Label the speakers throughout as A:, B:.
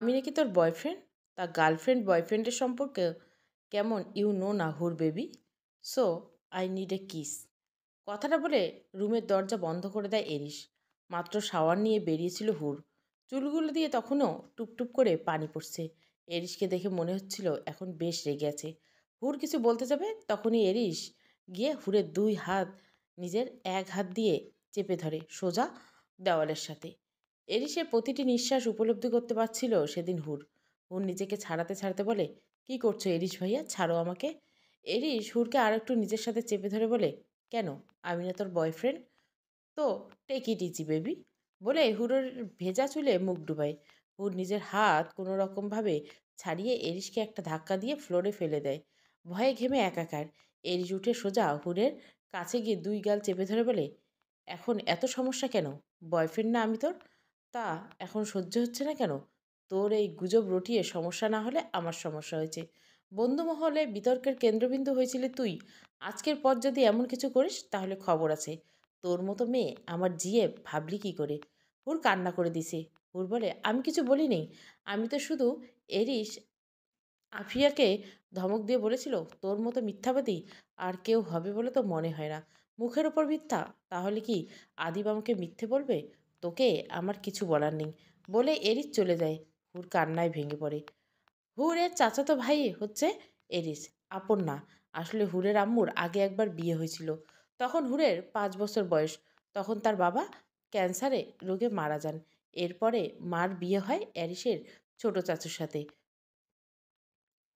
A: আমি নাকি তোর বয়ফ্রেন্ড? তা গার্লফ্রেন্ড বয়ফ্রেন্ডের সম্পর্কে কেমন ইউ নো না হুর baby. So I need a kiss. কথাটা বলে রুমের দরজা বন্ধ করে দেয় এরিস। মাত্র শাওয়ার নিয়ে বেরিয়েছিল হুর। চুলগুলো দিয়ে তখনও টুপটুপ করে পানি পড়ছে। এরিসকে দেখে মনে হচ্ছিল এখন বেশ রেগে আছে। হুর কিছু বলতে যাবে তখনই এরিস গিয়ে হুরের দুই হাত নিজের এক হাত দিয়ে চেপে ধরে সোজা দেওয়ালের সাথে। এরিসের প্রতিটি নিঃশ্বাস উপলব্ধি করতে পারছিল সেদিন হুর। হুর নিজেকে ছাড়াতে ছাড়াতে বলে, কি করছো এরিস ভাইয়া, ছাড়ো আমাকে। এরিস হুরকে আর একটু নিজের সাথে চেপে ধরে বলে, কেন, আমি না তোর বয়ফ্রেন্ড? তো টেক ইট ইজি বেবি বলে হুরের ভেজা চুলে মুখ ডুবায়। হুর নিজের হাত কোনো রকমভাবে ছাড়িয়ে এরিসকে একটা ধাক্কা দিয়ে ফ্লোরে ফেলে দেয়। ভয়ে ঘেমে একাকার। এরিস উঠে সোজা হুরের কাছে গিয়ে দুই গাল চেপে ধরে বলে, এখন এত সমস্যা কেন? বয়ফ্রেন্ড না আমি তোর? তা এখন সহ্য হচ্ছে না কেন? তোর এই গুজব রটিয়ে সমস্যা না হলে আমার সমস্যা হয়েছে। বন্ধু মহলে বিতর্কের কেন্দ্রবিন্দু হয়েছিলি তুই। আজকের পর যদি এমন কিছু করিস তাহলে খবর আছে। তোর মতো মেয়ে আমার জিয়ে ভাবলি কি করে? হুর কান্না করে দিছে। হুর বলে, আমি কিছু বলিনি। আমি তো শুধু এরিস আফিয়াকে ধমক দিয়ে বলেছিল, তোর মতো মিথ্যাবাদী আর কেউ হবে বলে তো মনে হয় না। মুখের ওপর মিথ্যা? তাহলে কি আদিব আমাকে মিথ্যে বলবে? তোকে আমার কিছু বলার নেই বলে এরিস চলে যায়। হুর কান্নায় ভেঙে পড়ে। হুরের চাচাতো ভাই হচ্ছে এরিস, আপন না। আসলে হুরের আম্মুর আগে একবার বিয়ে হয়েছিল। তখন হুরের 5 বছর বয়স। তখন তার বাবা ক্যান্সারে রোগে মারা যান। এরপরে মার বিয়ে হয় অ্যারিসের ছোট চাচুর সাথে।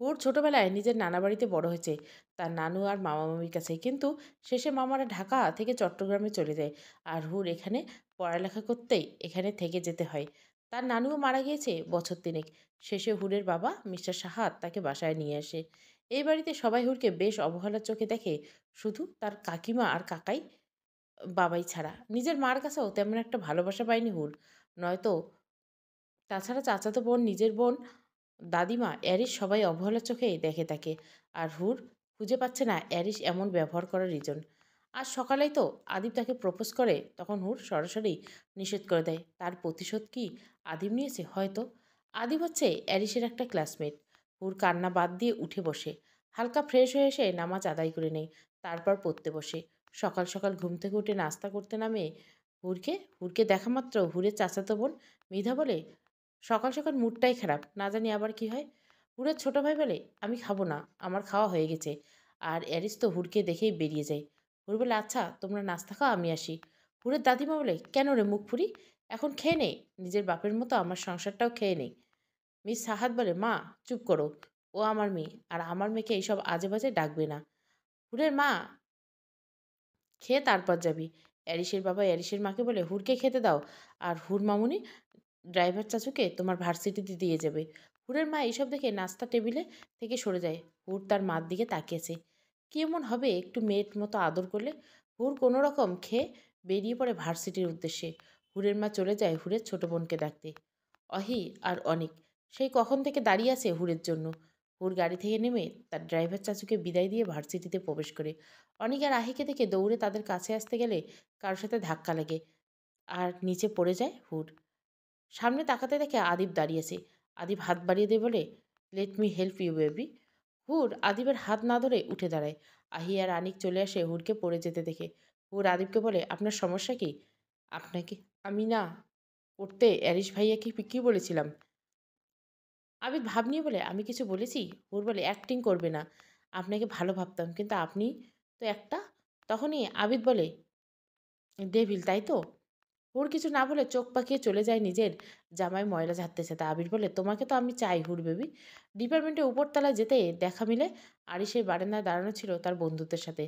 A: হুর ছোটবেলায় নিজের নানা বাড়িতে বড় হয়েছে, তার নানু আর মামা মামির কাছে। কিন্তু শেষে মামারা ঢাকা থেকে চট্টগ্রামে চলে যায়। আর হুর এখানে পড়ালেখা করতেই এখানে থেকে যেতে হয়। তার নানুও মারা গিয়েছে বছর তিনেক। শেষে হুরের বাবা মিস্টার সাহাদ তাকে বাসায় নিয়ে আসে। এই বাড়িতে সবাই হুরকে বেশ অবহেলার চোখে দেখে। শুধু তার কাকিমা আর কাকাই বাবাই ছাড়া। নিজের মার কাছেও তেমন একটা ভালোবাসা পায়নি হুর। নয়তো তাছাড়া চাচাতো বোন, নিজের বোন, দাদিমা, অ্যারিস সবাই অবহেলার চোখে দেখে তাকে। আর হুর খুঁজে পাচ্ছে না অ্যারিস এমন ব্যবহার করার রিজন। আজ সকালেই তো আদিব তাকে প্রপোজ করে, তখন হুর সরাসরি নিষেধ করে দেয়। তার প্রতিশোধ কি আদিব নিয়েছে হয়তো? আদিব হচ্ছে অ্যারিসের একটা ক্লাসমেট। হুর কান্না বাদ দিয়ে উঠে বসে। হালকা ফ্রেশ হয়ে এসে নামাজ আদায় করে নেয়। তারপর পড়তে বসে। সকাল সকাল ঘুম থেকে উঠে নাস্তা করতে নামে হুরকে দেখা মাত্র হুরের চাচাতো বোন মৃধা বলে, সকাল সকাল মুডটাই খারাপ, না জানি আবার কি হয়। হুরের ছোট ভাই বলে, আমি খাবো না, আমার খাওয়া হয়ে গেছে। আর অ্যারিস তো হুরকে দেখেই বেরিয়ে যায়। হুর বলে, আচ্ছা তোমরা নাস্তা খাও, আমি আসি। হুরের দাদিমা বলে, কেন রে মুখ ফুরি, এখন খেয়ে নে, নিজের বাপের মতো আমার সংসারটাও খেয়ে নেই। মিস সাহাদ বলে, মা চুপ করো, ও আমার মেয়ে, আর আমার মেয়েকে এইসব আজে বাজে ডাকবে না। হুরের মা, খেয়ে তারপর যাবি। অ্যারিসের বাবা অ্যারিসের মাকে বলে, হুরকে খেতে দাও। আর হুর মামুনি ড্রাইভার চাচুকে তোমার ভার্সিটিতে দিয়ে যাবে। হুরের মা এইসব দেখে নাস্তা টেবিলে থেকে সরে যায়। হুর তার মার দিকে তাকিয়েছে। কি এমন হবে একটু মেয়ের মতো আদর করলে? হুর কোনো রকম খেয়ে বেরিয়ে পড়ে ভার্সিটির উদ্দেশ্যে। হুরের মা চলে যায় হুরের ছোট বোনকে ডাকতে। অহি আর অনিক সেই কখন থেকে দাঁড়িয়ে আছে হুরের জন্য। হুর গাড়ি থেকে নেমে তার ড্রাইভার চাচুকে বিদায় দিয়ে ভার্সিটিতে প্রবেশ করে। অনিক আর আহিকে দেখে দৌড়ে তাদের কাছে আসতে গেলে কারোর সাথে ধাক্কা লাগে আর নিচে পড়ে যায় হুর। সামনে তাকাতে দেখে আদিব দাঁড়িয়েছে। আদিব হাত বাড়িয়ে দিয়ে বলে, let me help you baby. Hoor আদিবের হাত না ধরে উঠে দাঁড়ায়। আহি আর আনিক চলে আসে হুরকে পড়ে যেতে দেখে। হুর আদিবকে বলে, আপনার সমস্যা কি? আপনাকে আমি না করতে অ্যারিশ ভাইয়া কি কি বলেছিলাম? আবির ভাব নিয়ে বলে, আমি কিছু বলেছি? হুর বলে, অ্যাক্টিং করবে না, আপনাকে ভালো ভাবতাম কিন্তু আপনি তো একটা। তখনই আবিদ বলে, ডেভিল তাই তো? হুর কিছু না বলে চোখ পাকিয়ে চলে যায় নিজের জামায় ময়লা ঝাড়তেছে। তা আবির বলে, তোমাকে তো আমি চাই হুর বেবি। ডিপার্টমেন্টে উপরতলায় যেতে দেখা মিলে আরিসের বারান্দায় দাঁড়ানো ছিল তার বন্ধুদের সাথে।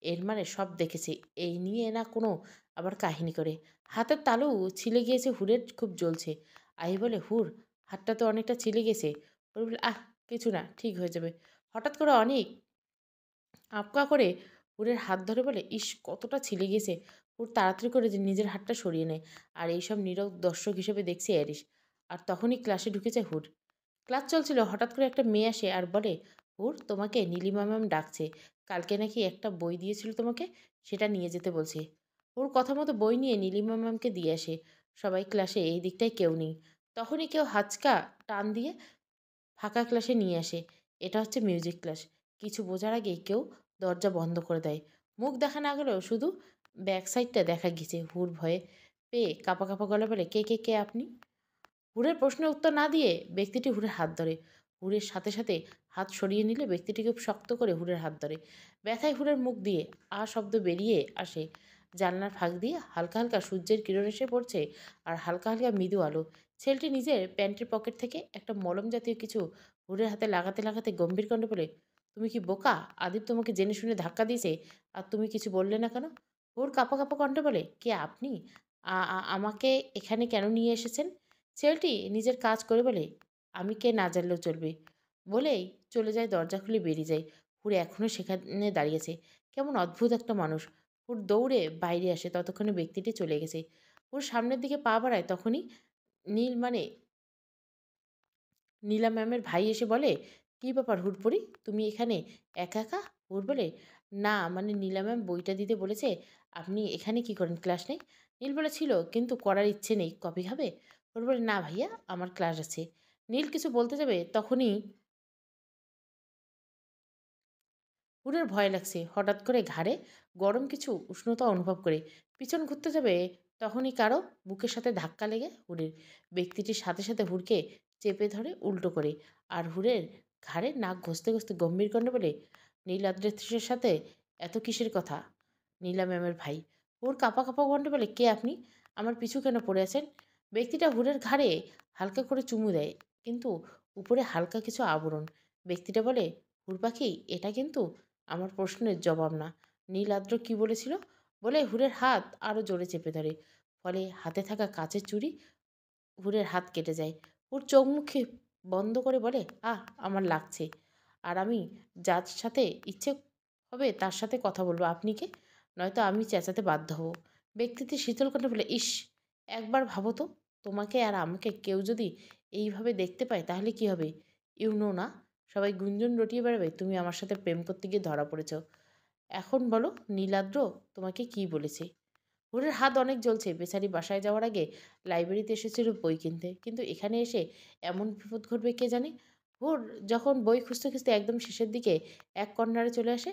A: এর মানে সব দেখেছি, এই নিয়ে না কোনো আবার কাহিনী করে। হাতের তালু ছিলে গিয়েছে হুরের, খুব জ্বলছে। আহি বলে, হুর হাতটা তো অনেকটা ছিলে গেছে। হুর বলে, আহ কিছু না, ঠিক হয়ে যাবে। হঠাৎ করে অনেক আপকা করে হুরের হাত ধরে বলে, ইস কতটা ছিলে গেছে। হুর তাড়াতাড়ি করে যে নিজের হাতটা সরিয়ে নেয়। আর এইসব নীরব দর্শক হিসেবে দেখছে অ্যারিস। আর তখনই ক্লাসে ঢুকেছে হুর। ক্লাস চলছিল, হঠাৎ করে একটা মেয়ে আসে আর বলে, হুর তোমাকে নীলিমা ম্যাম ডাকছে। কালকে নাকি একটা বই দিয়েছিল তোমাকে, সেটা নিয়ে যেতে বলছে। হুর কথা মতো বই নিয়ে নীলিমা ম্যামকে দিয়ে আসে। সবাই ক্লাসে এই দিকটায় কেউ নেই। তখনই কেউ হাঁচকা টান দিয়ে ফাঁকা ক্লাসে নিয়ে আসে। এটা হচ্ছে মিউজিক ক্লাস। কিছু বোঝার আগেই কেউ দরজা বন্ধ করে দেয়। মুখ দেখা না গেলেও শুধু ব্যাক সাইডটা দেখা গেছে। হুর ভয়ে পেয়ে কাঁপা কাঁপা গলা বলে, কে কে কে আপনি? হুরের প্রশ্নের উত্তর না দিয়ে ব্যক্তিটি হুরের হাত ধরে। হুরের সাথে সাথে হাত সরিয়ে নিলে ব্যক্তিটি খুব শক্ত করে হুরের হাত ধরে। ব্যথায় হুরের মুখ দিয়ে শব্দ বেরিয়ে আসে। জানলার ফাঁক দিয়ে হালকা হালকা সূর্যের কিরণ এসে পড়ছে আর হালকা হালকা মৃদু আলো। ছেলেটি নিজের প্যান্টের পকেট থেকে একটা মলম জাতীয় কিছু হুরের হাতে লাগাতে লাগাতে গম্ভীর কণ্ঠে বলে, তুমি কি বোকা? আদিব তোমাকে জেনে শুনে ধাক্কা দিয়েছে আর তুমি কিছু বললে না কেন? হুর কাঁপা কাঁপা কণ্ঠে বলে, কে আপনি? আমাকে এখানে কেন নিয়ে এসেছেন? ছেলেটি নিজের কাজ করে বলে, আমি কে না জানলেও চলবে, বলেই চলে যায়। দরজা খুলে বেরিয়ে যায়। হুড় এখনও সেখানে দাঁড়িয়েছে। কেমন অদ্ভুত একটা মানুষ। হুড় দৌড়ে বাইরে আসে, ততক্ষণে ব্যক্তিটি চলে গেছে। হুড় সামনের দিকে পা বাড়ায়, তখনই নীল মানে নীলা ম্যামের ভাই এসে বলে, কী ব্যাপার হুড়পড়ি, তুমি এখানে একা একা? হুড় বলে, না মানে নীলা ম্যাম বইটা দিতে বলেছে। আপনি এখানে কি করেন, ক্লাস নেই? নীল বলেছিল, কিন্তু করার ইচ্ছে নেই, কপি খাবে? হুড় বলে, না ভাইয়া, আমার ক্লাস আছে। নীল কিছু বলতে যাবে, তখনই হুরের ভয় লাগছে। হঠাৎ করে ঘাড়ে গরম কিছু উষ্ণতা অনুভব করে পিছন ঘুরতে যাবে, তখনই কারো বুকের সাথে ধাক্কা লেগে হুরের ব্যক্তিটির সাথে সাথে হুরকে চেপে ধরে উল্টো করে। আর হুরের ঘাড়ে নাক ঘষতে ঘষতে গম্ভীর কণ্ঠে বলে, নীল আদ্রেশের সাথে এত কিসের কথা? নীলা ম্যামের ভাই। হুর কাঁপা কাঁপা কণ্ঠে বলে, কে আপনি? আমার পিছু কেন পড়ে আছেন? ব্যক্তিটা হুরের ঘাড়ে হালকা করে চুমু দেয়, কিন্তু উপরে হালকা কিছু আবরণ। ব্যক্তিটা বলে, হুর পাখি, এটা কিন্তু আমার প্রশ্নের জবাব না। নীল আদ্র কী বলেছিল? বলে হুরের হাত আরও জোরে চেপে ধরে। ফলে হাতে থাকা কাচের চুড়ি হুরের হাত কেটে যায়। হুর চোখ মুখে বন্ধ করে বলে, আমার লাগছে। আর আমি যার সাথে ইচ্ছে হবে তার সাথে কথা বলবো, আপনি কে? নয়তো আমি চেঁচাতে বাধ্য হব। ব্যক্তিটি শীতল কণ্ঠে বলে, ইস, একবার ভাবো তো, তোমাকে আর আমাকে কেউ যদি এইভাবে দেখতে পায় তাহলে কি হবে? ইউ নো না, সবাই গুঞ্জন রটিয়ে বেড়াবে তুমি আমার সাথে প্রেম করতে গিয়ে ধরা পড়েছ। এখন বলো নীলাদ্র তোমাকে কি বলেছে? হুরের হাত অনেক জ্বলছে। বেচারি বাসায় যাওয়ার আগে লাইব্রেরিতে এসেছিল বই কিনতে, কিন্তু এখানে এসে এমন বিপদ ঘটবে কে জানে। হুর যখন বই খুঁজতে খুঁজতে একদম শেষের দিকে এক কর্নারে চলে আসে,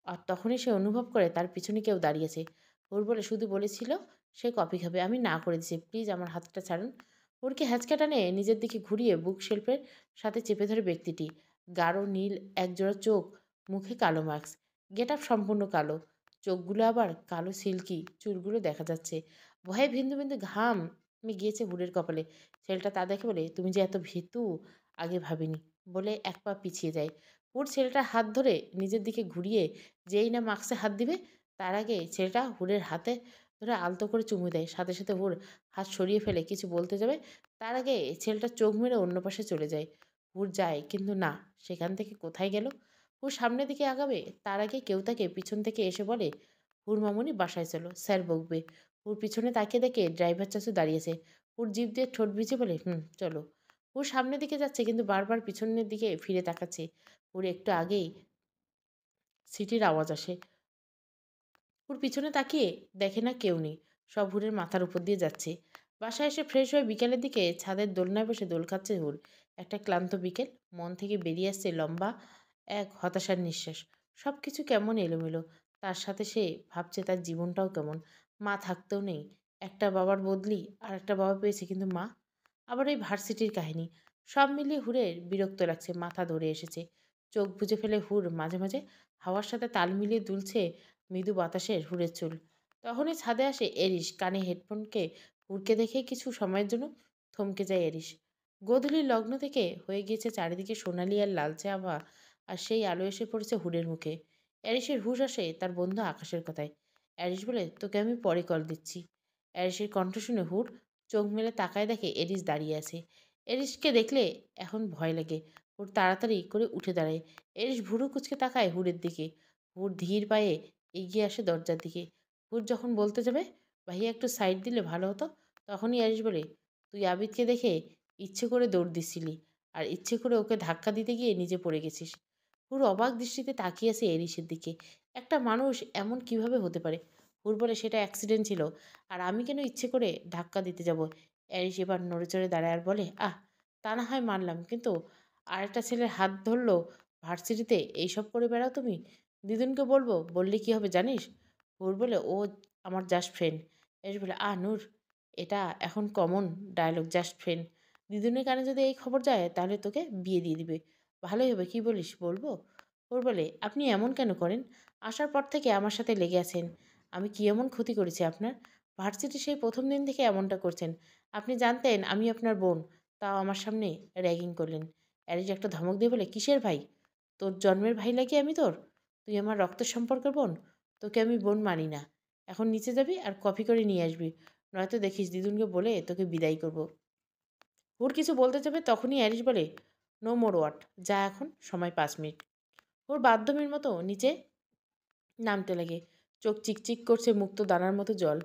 A: আর তখনই সে অনুভব করে তার পিছনে কেউ দাঁড়িয়েছে। হুর বলে, শুধু বলেছিল সে কফি খাবে, আমি না করে দিচ্ছি, প্লিজ আমার হাতটা ছাড়ুন। হুরকে হ্যাঁচকা টানে নিজের দিকে ঘুরিয়ে বুক শেল্ফের সাথে চেপে ধরে ব্যক্তিটি। গাঢ় নীল একজোড়া চোখ, মুখে কালো মাস্ক, গেট আপ সম্পূর্ণ কালো, চোখগুলো আবার কালো সিল্কি, চুলগুলো দেখা যাচ্ছে। ভয়ে বিন্দু বিন্দু ঘাম গিয়েছে হুরের কপালে। ছেলেটা তা দেখে বলে, তুমি যে এত ভীতু, আগে ভাবিনি, বলে এক পা পিছিয়ে যায়। হুর ছেলেটার হাত ধরে নিজের দিকে ঘুরিয়ে যেই না মাস্কে হাত দিবে, তার আগে ছেলেটা হুরের হাতে ধরে আলতো করে চুমু দেয়। সাথে সাথে হুর হাত সরিয়ে ফেলে কিছু বলতে যাবে, তার আগে ছেলেটা চোখ মেরে অন্য পাশে চলে যায়। হুর যায়, কিন্তু না, সেখান থেকে কোথায় গেল? হুর সামনের দিকে আগাবে, তার আগে কেউ তাকে পিছন থেকে এসে বলে, হুর মামুনি বাসায় চলো, স্যার বকবে। হুর পিছনে তাকিয়ে দেখে ড্রাইভার চাচু দাঁড়িয়েছে। হুর জিভ দিয়ে ঠোঁট ভিজে বলে, চলো। হুর সামনের দিকে যাচ্ছে, কিন্তু বারবার পিছনের দিকে ফিরে তাকাচ্ছে। হুর একটু আগেই সিটির আওয়াজ আসে। হুর পিছনে তাকিয়ে দেখে না কেউ নেই, সব হুরের মাথার উপর দিয়ে যাচ্ছে। বাসায় এসে ফ্রেশ হয়ে বিকেলের দিকে ছাদের দোলনায় বসে দোল খাচ্ছে হুর। একটা ক্লান্ত বিকেল, মন থেকে বেরিয়ে আসছে লম্বা এক হতাশার নিঃশ্বাস। সব কিছু কেমন এলোমেলো। তার সাথে সে ভাবছে তার জীবনটাও কেমন। মা থাকতেও নেই, একটা বাবার বদলি আর একটা বাবা পেয়েছে, কিন্তু মা। আবার ওই ভার্সিটির কাহিনী, সব মিলিয়ে হুরের বিরক্ত লাগছে, মাথা ধরে এসেছে। চোখ বুজে ফেলে হুর মাঝে মাঝে হাওয়ার সাথে তাল মিলিয়ে দুলছে মৃদু বাতাসের হুরের চুল। তখনই ছাদে আসে এরিস, কানে হেডফোনকে হুড়কে দেখে কিছু সময়ের জন্য থমকে যায় এরিস। গোধূলির লগ্ন থেকে হয়ে গিয়েছে চারিদিকে সোনালি আর লালচে আভা, আর সেই আলো এসে পড়েছে হুডের মুখে। অ্যারিসের হুঁশ আসে তার বন্ধু আকাশের কথায়। অ্যারিস বলে, তোকে আমি পরে কল দিচ্ছি। অ্যারিসের কণ্ঠ শুনে হুড চোখ মেলে তাকায়, দেখে এরিস দাঁড়িয়ে আছে। এরিসকে দেখলে এখন ভয় লাগে। হুড তাড়াতাড়ি করে উঠে দাঁড়ায়। এরিস ভুরু কুচকে তাকায় হুডের দিকে। হুড ধীর পায়ে এগিয়ে আসে দরজার দিকে। হুড যখন বলতে যাবে, ভাইয়া একটু সাইড দিলে ভালো হতো, তখনই অ্যারিস বলে, তুই আবিদকে দেখে ইচ্ছে করে দৌড় দিচ্ছিলি, আর ইচ্ছে করে ওকে ধাক্কা দিতে গিয়ে নিজে পড়ে গেছিস। হুর অবাক দৃষ্টিতে তাকিয়ে আছে এরিসের দিকে। একটা মানুষ এমন কিভাবে হতে পারে? হুর বলে, সেটা অ্যাক্সিডেন্ট ছিল, আর আমি কেন ইচ্ছে করে ধাক্কা দিতে যাব? অ্যারিস এবার নড়ে চড়ে দাঁড়ায় আর বলে, তা না হয় মানলাম, কিন্তু আরেকটা ছেলের হাত ধরলো ভার্সিটিতে এইসব করে বেড়াও তুমি? দিদুনকে বলবো, বললে কি হবে জানিস? হুর বলে, ও আমার জাস্ট ফ্রেন্ড। এস বলে, নূর, এটা এখন কমন ডায়লগ, জাস্ট ফ্রেন্ড। দিদুনের কানে যদি এই খবর যায় তাহলে তোকে বিয়ে দিয়ে দিবে। ভালোই হবে, কি বলিস, বলবো? ওর বলে, আপনি এমন কেন করেন? আসার পর থেকে আমার সাথে লেগে আছেন। আমি কি এমন ক্ষতি করেছি আপনার? ভার্সিটি সেই প্রথম দিন থেকে এমনটা করছেন। আপনি জানতেন আমি আপনার বোন, তাও আমার সামনে র্যাগিং করলেন। অ্যারিজ একটা ধমক দিয়ে বলে, কিসের ভাই? তোর জন্মের ভাই লাগি আমি তোর? তুই আমার রক্তের সম্পর্কের বোন? তোকে আমি বোন মানি না। এখন নিচে যাবি আর কফি করে নিয়ে আসবি, নয়তো দেখিস দিদুনকে বলে তোকে বিদায় করব। হুর কিছু বলতে যাবে তখনই অ্যারিস বলে, নো মোর ওয়াট, যা এখন, সময় 5 মিনিট। ওর বাধ্যমের মতো নিচে নামতে লাগে। চোখ চিকচিক করছে, মুক্ত দানার মতো জল।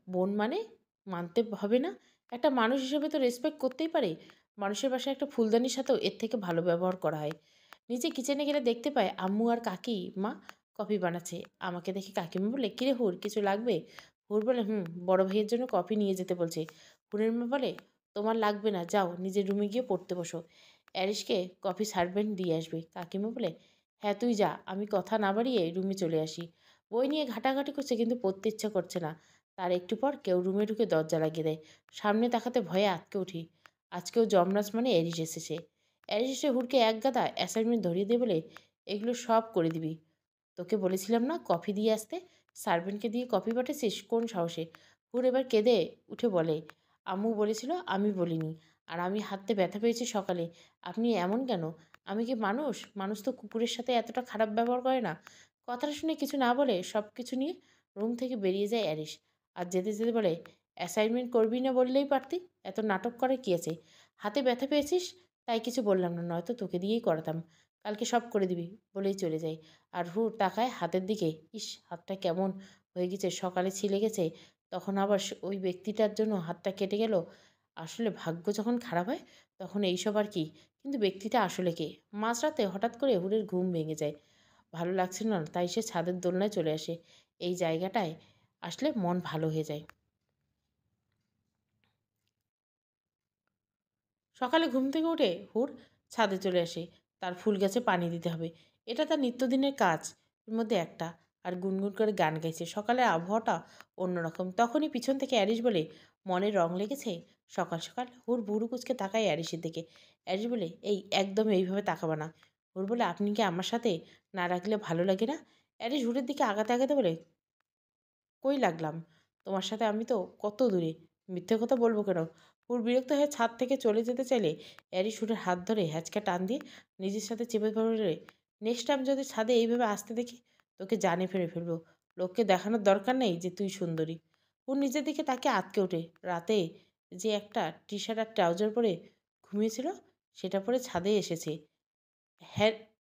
A: বোন মানে মানতে হবে না? একটা মানুষ হিসেবে তো রেসপেক্ট করতেই পারে। মানুষের বাসায় একটা ফুলদানির সাথেও এর থেকে ভালো ব্যবহার করা হয়। নিচে কিচেনে গেলে দেখতে পায় আম্মু আর কাকিমা কফি বানাচ্ছে। আমাকে দেখে কাকিমা বলে, কিরে হুর, কিছু লাগবে? হুর বলে, হুম, বড় ভাইয়ের জন্য কফি নিয়ে যেতে বলছে। হুরের মা বলে, তোমার লাগবে না, যাও নিজের রুমে গিয়ে পড়তে বসো। অ্যারিসকে কফি সার্ভেন্ট দিয়ে আসবে। কাকিমা বলে, হ্যাঁ তুই যা, আমি কথা না বাড়িয়ে রুমে চলে আসি। বই নিয়ে ঘাটাঘাটি করছে, কিন্তু পড়তে ইচ্ছা করছে না। তার একটু পর কেউ রুমে ঢুকে দরজা লাগিয়ে দেয়। সামনে তাকাতে ভয়ে আটকে উঠি। আজকেও যমরাজ মানে এরিস এসেছে। এরিস এসে হুড়কে এক গাদা অ্যাসাইনমেন্ট ধরিয়ে দিয়ে বলে, এগুলো সব করে দিবি। তোকে বলেছিলাম না কফি দিয়ে আসতে? সার্ভেন্টকে দিয়ে কফি পাঠাচ্ছিস কোন সাহসে? হুর এবার কেঁদে উঠে বলে, আম্মু বলেছিল, আমি বলিনি। আর আমি হাতে ব্যথা পেয়েছি সকালে। আপনি এমন কেন? আমি কি মানুষ? মানুষ তো কুকুরের সাথে এতটা খারাপ ব্যবহার করে না। কথাটা শুনে কিছু না বলে সব কিছু নিয়ে রুম থেকে বেরিয়ে যায় অ্যারিস। আর যেতে যেতে বলে, অ্যাসাইনমেন্ট করবি না বললেই পারতি, এত নাটক করে কী আছে? হাতে ব্যথা পেয়েছিস তাই কিছু বললাম না, নয়তো তোকে দিয়েই করাতাম। কালকে সব করে দিবি, বলেই চলে যাই। আর হুর তাকায় হাতের দিকে। ইস, হাতটা কেমন হয়ে গেছে, সকালে ছিলে গেছে, তখন আবার ওই ব্যক্তিটার জন্য হাতটা কেটে গেল। আসলে ভাগ্য যখন খারাপ হয় তখন এইসব আর কি। কিন্তু ব্যক্তিটা আসলে কে? মাঝরাতে হঠাৎ করে হুরের ঘুম ভেঙে যায়। ভালো লাগছিল না, তাই সে ছাদের দোলনায় চলে আসে। এই জায়গাটায় আসলে মন ভালো হয়ে যায়। সকালে ঘুম থেকে উঠে হুর ছাদে চলে আসে। তার ফুল গাছে পানি দিতে হবে, এটা তার নিত্যদিনের কাজ এর মধ্যে একটা। আর গুনগুন করে গান গাইছে। সকালের আবহাওয়াটা অন্যরকম। তখনই পিছন থেকে অ্যারিস বলে, মনে রং লেগেছে? সকাল সকাল। হুর ভুরু কুচকে তাকায় অ্যারিসের দিকে। অ্যারিস বলে, এই একদম এইভাবে তাকাবা না। হুর বলে, আপনি কি আমার সাথে না রাখলে ভালো লাগে না? অ্যারিস হুরের দিকে আগাতে আগাতে বলে, কই লাগলাম? তোমার সাথে আমি তো কত দূরে। মিথ্যে কথা বলবো কেন? হুর বিরক্ত হয়ে ছাদ থেকে চলে যেতে চাইলে অ্যারি সুরের হাত ধরে হ্যাঁচকা টান দিয়ে নিজের সাথে চেপে ধরে, নেক্সট টাইম যদি ছাদে এইভাবে আসতে দেখি তোকে জানে ফেলে ফেলবো। লোককে দেখানোর দরকার নেই যে তুই সুন্দরী। হুর নিজের দিকে তাকে আটকে ওঠে। রাতে যে একটা টি শার্ট আর ট্রাউজার পরে ঘুমিয়েছিল সেটা পরে ছাদে এসেছে।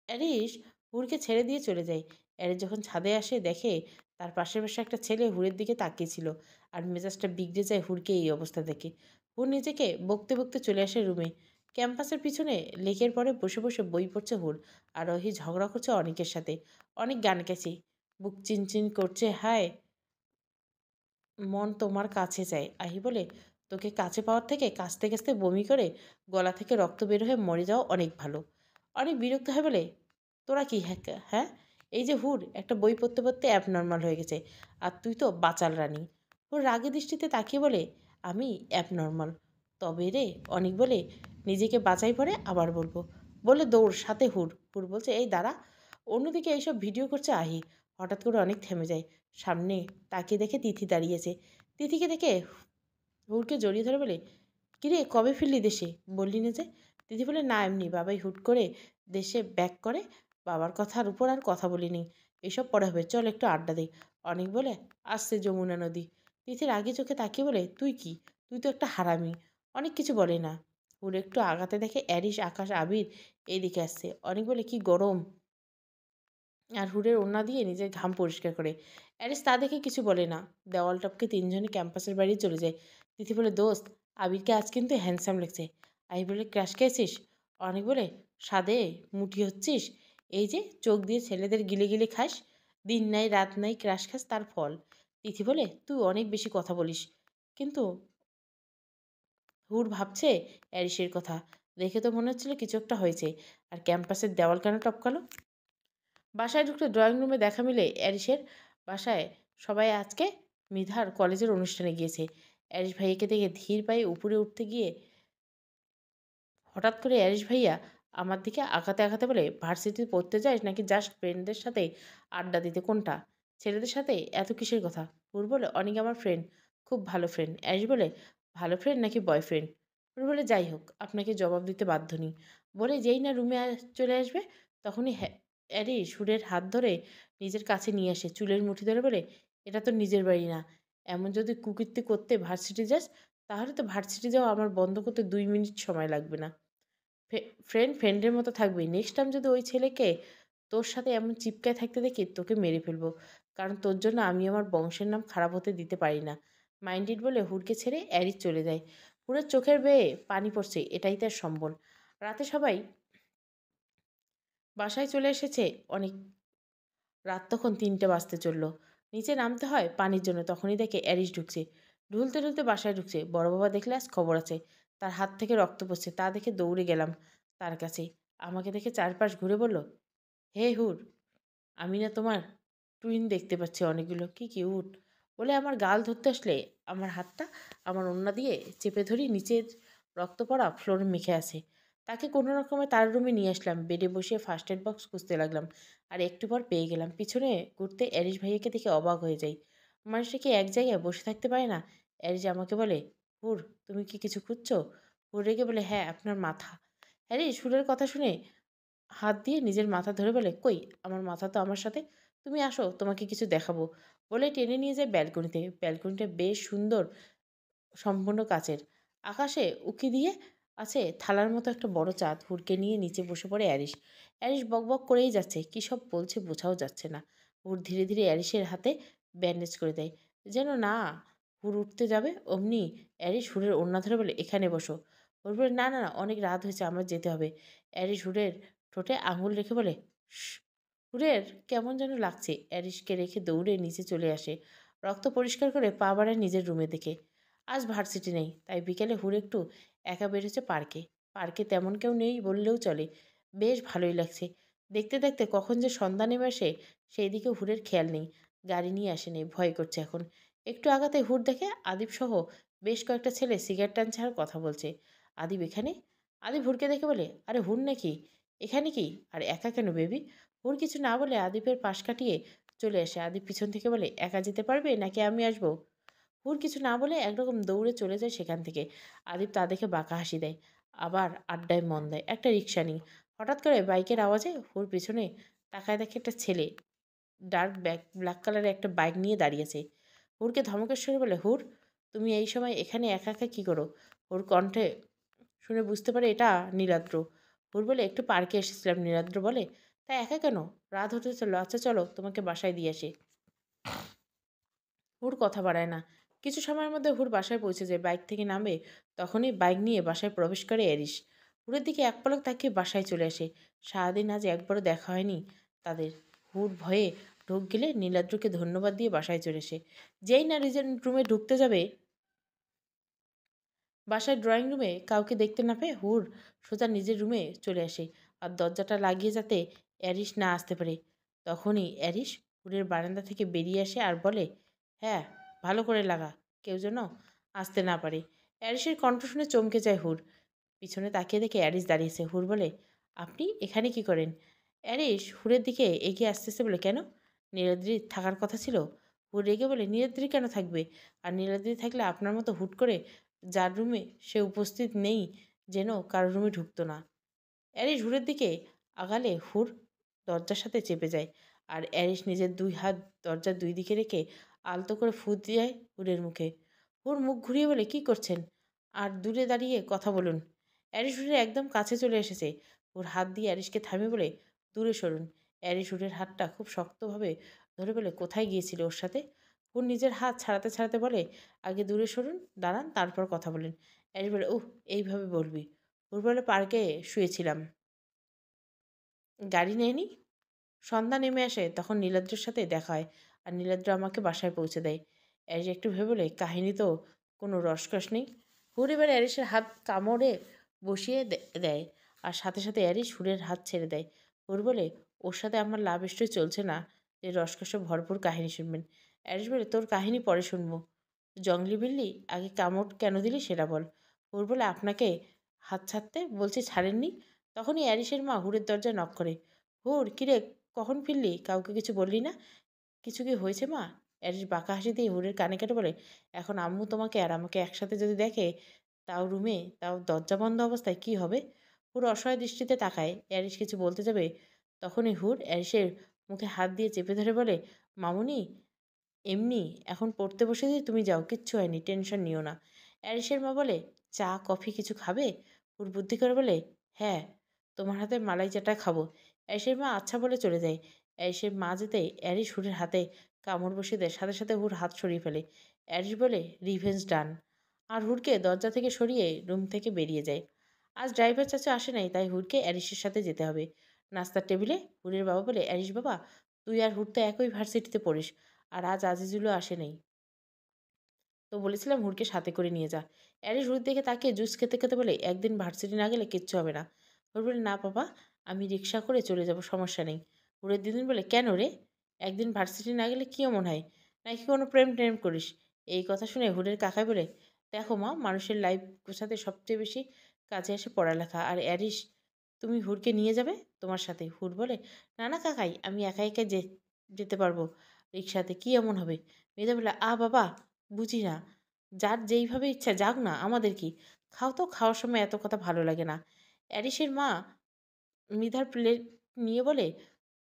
A: অ্যারিস হুড়কে ছেড়ে দিয়ে চলে যায়। অ্যারিস যখন ছাদে আসে দেখে তার পাশে পাশে একটা ছেলে হুড়ের দিকে তাকিয়েছিল। আর মেজাজটা বিগড়ে যায় হুড়কে এই অবস্থা দেখে। হুড় নিজেকে বকতে বকতে চলে আসে রুমে। ক্যাম্পাসের পিছনে লেকের পরে বসে বসে বই পড়ছে হুড়। আর রহি ঝগড়া করছে অনেকের সাথে। অনেক গান গেছে, বুক চিনচিন করছে, হায় মন তোমার কাছে চাই। আহি বলে, তোকে কাছে পাওয়ার থেকে কাছতে কাছতে বমি করে গলা থেকে রক্ত বের হয়ে মরে যাওয়া অনেক ভালো। অনেক বিরক্ত হয় বলে, তোরা কি হ্যাঁ হ্যাঁ, এই যে হুর একটা বই পড়তে পড়তে অ্যাবনর্মাল হয়ে গেছে, আর তুই তো বাচাল রানী। হুর রাগে দৃষ্টিতে তাকিয়ে বলে, আমি অ্যাবনর্মাল? তবে রে, অনেক বলে নিজেকে বাঁচাই পড়ে আবার বলবো। বলে দৌড়, সাথে হুর। হুর বলছে, এই দাঁড়া। অন্যদিকে এইসব ভিডিও করছে আহি। হঠাৎ করে অনেক থেমে যায়। সামনে তাকিয়ে দেখে তিথি দাঁড়িয়েছে। তিথিকে দেখে হুড়কে জড়িয়ে ধরে বলে, কিরে কবে ফিরলি দেশে? বললি না যে? তিথি বলে, না এমনি, বাবাই হুট করে দেশে ব্যাক করে, বাবার কথার উপর আর কথা বলিনি। এসব পরে হবে, চল একটু আড্ডা দিই। অনেক বলে, আসছে যমুনা নদী। তিথির আগে চোখে তাকিয়ে বলে, তুই কি? তুই তো একটা হারামি। অনেক কিছু বলে না। হুড় একটু আগাতে দেখে অ্যারিস, আকাশ, আবির এইদিকে আসছে। অনেক বলে, কি গরম। আর হুডের ওড়না দিয়ে নিজের ঘাম পরিষ্কার করে। অ্যারিস তা দেখে কিছু বলে না। দেওয়াল টপকে তিনজনে ক্যাম্পাসের বাইরে চলে যায়। তিথি বলে, দোস্ত, আবিরকে আজ কিন্তু হ্যান্ডসাম লাগছে। আই বলে, ক্র্যাশ খেয়েছিস? অনেক বলে, স্বাদে মুটি হচ্ছিস। এই যে চোখ দিয়ে ছেলেদের গিলে গিলে খাস, দিন নাই রাত নাই ক্র্যাশ খাস, তার ফল। তিথি বলে, তুই অনেক বেশি কথা বলিস। কিন্তু হুর ভাবছে অ্যারিসের কথা। দেখে তো মনে হচ্ছিল কিছু একটা হয়েছে। আর ক্যাম্পাসের দেওয়াল কেন টপকালো? বাসায় ঢুকতে ড্রয়িং রুমে দেখা মিলে অ্যারিসের বাসায় সবাই আজকে মিধার কলেজের অনুষ্ঠানে গিয়েছে। অ্যারিস ভাইয়াকে দেখে ধীর পায়ে উপরে উঠতে গিয়ে হঠাৎ করে অ্যারিস ভাইয়া আমার দিকে আঘাতে আঘাতে বলে, ভার্সিটিতে পড়তে যাস নাকি জাস্ট ফ্রেন্ডদের সাথে আড্ডা দিতে, কোনটা? ছেলেদের সাথে এত কিসের কথা? হুর বলে, অনেক আমার ফ্রেন্ড, খুব ভালো ফ্রেন্ড। অ্যারিস বলে, ভালো ফ্রেন্ড নাকি বয়ফ্রেন্ড? হুর বলে, যাই হোক, আপনাকে জবাব দিতে বাধ্য নেই। বলে যেই না রুমে চলে আসবে তখনই অ্যারিস হুরের হাত ধরে নিজের কাছে নিয়ে আসে, চুলের মুঠি ধরে বলে, এটা তো নিজের বাড়ি না। এমন যদি কুকীর্তি করতে ভার্সিটি যাস তাহলে তো ভার্সিটি যাওয়া আমার বন্ধ করতে 2 মিনিট সময় লাগবে না। ফ্রেন্ড ফ্রেন্ডের মতো থাকবি। নেক্সট টাইম যদি ওই ছেলেকে তোর সাথে এমন চিপকায় থাকতে দেখি তোকে মেরে ফেলবো। কারণ তোর জন্য আমি আমার বংশের নাম খারাপ হতে দিতে পারি না। মাইন্ডেড বলে হুড়কে ছেড়ে অ্যারিস চলে যায়। হুড়ের চোখের বেয়ে পানি পড়ছে, এটাই তার সম্বল। রাতে সবাই বাসায় চলে এসেছে অনেক। রাত তখন 3টে বাজতে চলল। নিচে নামতে হয় পানির জন্য, তখনই দেখে অ্যারিস ঢুকছে। ঢুলতে ঢুলতে বাসায় ঢুকছে। বড় বাবা দেখলে আজ খবর আছে, তার হাত থেকে রক্ত পড়ছে। তা দেখে দৌড়ে গেলাম তার কাছে। আমাকে দেখে চারপাশ ঘুরে বলল, হে হুর, আমি না তোমার টুইন দেখতে পাচ্ছি অনেকগুলো, কি কিউট। বলে আমার গাল ধরতে আসলে আমার হাতটা আমার ওড়না দিয়ে চেপে ধরি। নিচের রক্ত পড়া ফ্লোরে মেখে আছে। তাকে কোনো রকমে তার রুমে নিয়ে আসলাম। বেডে বসে ফার্স্ট এড বক্স খুঁজতে লাগলাম। আর একটু পর পেয়ে গেলাম। পিছনে ঘুরতে অ্যারিস ভাইয়াকে দেখে অবাক হয়ে যাই। মানুষটা কি এক জায়গায় বসে থাকতে পারে না? অ্যারিস আমাকে বলে, হুর, তুমি কি কিছু খুঁজছো? হুর রেগে বলে, হ্যাঁ, আপনার মাথা। হ্যারিস হুরের কথা শুনে হাত দিয়ে নিজের মাথা ধরে বলে, কই, আমার মাথা তো আমার সাথে। তুমি আসো, তোমাকে কিছু দেখাবো। বলে টেনে নিয়ে যায় ব্যালকনিতে। ব্যালকনিটা বেশ সুন্দর, সম্পূর্ণ কাচের। আকাশে উকি দিয়ে আছে থালার মতো একটা বড় চাঁদ। হুড়কে নিয়ে নিচে বসে পড়ে অ্যারিস। অ্যারিস বকবক করেই যাচ্ছে, কী সব বলছে বোঝাও যাচ্ছে না। হুড় ধীরে ধীরে অ্যারিসের হাতে ব্যান্ডেজ করে দেয়, যেন না হুড় উঠতে যাবে অমনি অ্যারিস হুড়ের ওড়না ধরে বলে, এখানে বসো। হুড় বলে, না না না, অনেক রাত হয়েছে, আমার যেতে হবে। অ্যারিস হুড়ের ঠোঁটে আঙুল রেখে বলে, "শ্।" হুড়ের কেমন যেন লাগছে। অ্যারিসকে রেখে দৌড়ে নিচে চলে আসে। রক্ত পরিষ্কার করে পা বাড়ায় নিজের রুমে দেখে আজ ভার্সিটি নেই। তাই বিকেলে হুড় একটু একা বেরোচ্ছে পার্কে। পার্কে তেমন কেউ নেই বললেও চলে। বেশ ভালোই লাগছে। দেখতে দেখতে কখন যে সন্ধ্যা নেমে আসে সেই দিকে হুড়ের খেয়াল নেই। গাড়ি নিয়ে আসেনি, ভয় করছে এখন। একটু আগাতে হুড় দেখে আদিব সহ বেশ কয়েকটা ছেলে সিগারেট টানছে আর কথা বলছে। আদিব এখানে? আদিব হুড়কে দেখে বলে, আরে হুড় নাকি? এখানে কি? আর একা কেন বেবি? হুড় কিছু না বলে আদিবের পাশ কাটিয়ে চলে আসে। আদিব পিছন থেকে বলে, একা যেতে পারবে নাকি আমি আসবো? হুর কিছু না বলে একরকম দৌড়ে চলে যায় সেখান থেকে। আদিব তা দেখে বাঁকা হাসি দেয়। আবার আড্ডায় মন দেয়। একটা রিক্সা নিয়ে হঠাৎ করে বাইকের আওয়াজে হুর পিছনে তাকায় দেখে একটা ছেলে ডার্ক ব্ল্যাক কালারের একটা বাইক নিয়ে দাঁড়িয়েছে। হুরকে ধমকের সুরে বলে, হুর, তুমি এই সময় এখানে একা একা কী করো? হুর কণ্ঠে শুনে বুঝতে পারে এটা নীলাদ্র। হুর বলে, একটু পার্কে এসেছিলাম। নীলাদ্র বলে, তাই একা কেন? রাত হতে চলো। আচ্ছা চলো, তোমাকে বাসায় দিয়ে আসি। হুর কথা বাড়ায় না। কিছু সময়ের মধ্যে হুর বাসায় পৌঁছে যায়। বাইক থেকে নামে তখনই বাইক নিয়ে বাসায় প্রবেশ করে এরিস। হুরের দিকে এক পলক তাকিয়ে বাসায় চলে আসে। সারাদিন আজ একবারও দেখা হয়নি তাদের। হুর ভয়ে ঢোক গেলে নীলাদ্রকে ধন্যবাদ দিয়ে বাসায় চলে আসে। যেই না নিজের রুমে ঢুকতে যাবে, বাসায় ড্রয়িং রুমে কাউকে দেখতে না পেয়ে হুর সোজা নিজের রুমে চলে আসে আর দরজাটা লাগিয়ে যাতে অ্যারিস না আসতে পারে। তখনই অ্যারিস হুরের বারান্দা থেকে বেরিয়ে আসে আর বলে, হ্যাঁ, ভালো করে লাগা, কেউ যেন আসতে না পারে। অ্যারিসের কণ্ঠ শুনে চমকে যায় হুর। পিছনে তাকিয়ে দেখে অ্যারিস দাঁড়িয়েছে। হুর বলে, আপনি এখানে কি করেন? অ্যারিস হুরের দিকে এগিয়ে আসতেছে বলে, কেন? নীলাদ্রি থাকার কথা ছিল। হুর রেগে বলে, নীলাদ্রি কেন থাকবে? আর নীলাদ্রি থাকলে আপনার মতো হুট করে যার রুমে সে উপস্থিত নেই যেন কারোর রুমে ঢুকতো না। অ্যারিস হুরের দিকে আগালে হুর দরজার সাথে চেপে যায়। আর অ্যারিস নিজের 2 হাত দরজার 2 দিকে রেখে আলতো করে ফু দেয় হুরের মুখে। হুর মুখ ঘুরিয়ে বলে, কি করছেন? আর দূরে দাঁড়িয়ে কথা বলুন। অ্যারিস হুরের একদম কাছে চলে এসেছে। হুর হাত দিয়ে অ্যারিসকে থামিয়ে বলে, দূরে সরুন। অ্যারিস হুরের হাতটা খুব শক্তভাবে ধরে বলে, কোথায় গিয়েছিল ওর সাথে? হুর নিজের হাত ছাড়াতে ছাড়াতে বলে, আগে দূরে সরুন, দাঁড়ান, তারপর কথা বলেন। অ্যারিস বলে, উহ, এইভাবে বলবি? হুর বলে, পার্কে শুয়েছিলাম, গাড়ি নেয়নি। সন্ধ্যা নেমে আসে তখন নীলাদ্রের সাথে দেখা হয় আর নীলাদ্র আমাকে বাসায় পৌঁছে দেয়। অ্যারিস একটু ভেবে বলে, কাহিনী তো কোনো রসকস নেই। হুর এবার অ্যারিসের হাত কামড়ে বসিয়ে দেয়, আর সাথে সাথে অ্যারিস হুরের হাত ছেড়ে দেয়। হুর বলে, ওর সাথে আমার লাভ স্টোরি চলছে না যে রসকসে ভরপুর কাহিনী শুনবেন। অ্যারিস বলে, তোর কাহিনী পরে শুনবো। জংলি বিল্লি, আগে কামড় কেন দিলি সেটা বল। হুর বলে, আপনাকে হাত ছাড়তে বলছি, ছাড়েননি। তখনই অ্যারিসের মা হুরের দরজায় নক করে। হুর, কিরে, কখন ফিরলি? কাউকে কিছু বললি না? কিছু কি হয়েছে মা? অ্যারিস বাঁকা হাসি দিয়ে হুরের কানে কেটে বলে, এখন আম্মু তোমাকে আর আমাকে একসাথে যদি দেখে, তাও রুমে, তাও দরজা বন্ধ অবস্থায়, কি হবে? হুর অসহায় দৃষ্টিতে তাকায়। অ্যারিস কিছু বলতে যাবে, তখনই হুর অ্যারিসের মুখে হাত দিয়ে চেপে ধরে বলে, মামুনি, এমনি এখন পড়তে বসে দিয়ে তুমি যাও, কিচ্ছু হয়নি, টেনশন নিও না। অ্যারিসের মা বলে, চা কফি কিছু খাবে? হুর বুদ্ধি করে বলে, হ্যাঁ, তোমার হাতে মালাই চাটা খাবো। অ্যারিসের মা আচ্ছা বলে চলে যায়। অ্যারিসের মা যেতে অ্যারিস হুরের হাতে কামড় বসিয়ে দেয়, সাথে সাথে হুর হাত সরিয়ে ফেলে। অ্যারিস বলে, রিভেঞ্জ ডান, আর হুরকে দরজা থেকে সরিয়ে রুম থেকে বেরিয়ে যায়। আজ ড্রাইভার চাচা আসে নাই, তাই হুরকে অ্যারিসের সাথে যেতে হবে। নাস্তার টেবিলে হুরের বাবা বলে, অ্যারিস বাবা, তুই আর হুর তো একই ভার্সিটিতে পড়িস, আর আজ আজিজুলও আসে নাই, তো বলেছিলাম হুড়কে সাথে করে নিয়ে যা। অ্যারিস হুড় দিকে তাকিয়ে জুস খেতে খেতে বলে, একদিন ভার্সিটি না গেলে কিচ্ছু হবে না। হুড় বলে, না বাবা, আমি রিক্সা করে চলে যাব, সমস্যা নেই। হুড়ের দিদিন বলে, কেন রে? একদিন ভার্সিটি না গেলে কী এমন হয়? নাকি কোনো প্রেম টেম করিস? এই কথা শুনে হুড়ের কাকাই বলে, দেখো মা, মানুষের লাইফ গোছাতে সবচেয়ে বেশি কাজে আসে পড়ালেখা, আর অ্যারিস, তুমি হুড়কে নিয়ে যাবে তোমার সাথে? হুড় বলে, না না কাকাই, আমি একা একা যেতে পারবো রিক্সাতে, কী এমন হবে? মেয়েদা বলে, বাবা, বুঝি না, যার যেইভাবে ইচ্ছা যাক না, আমাদের কি? খাও তো, খাওয়ার সময় এত কথা ভালো লাগে না। অ্যারিসের মা মৃধার প্লেট নিয়ে বলে,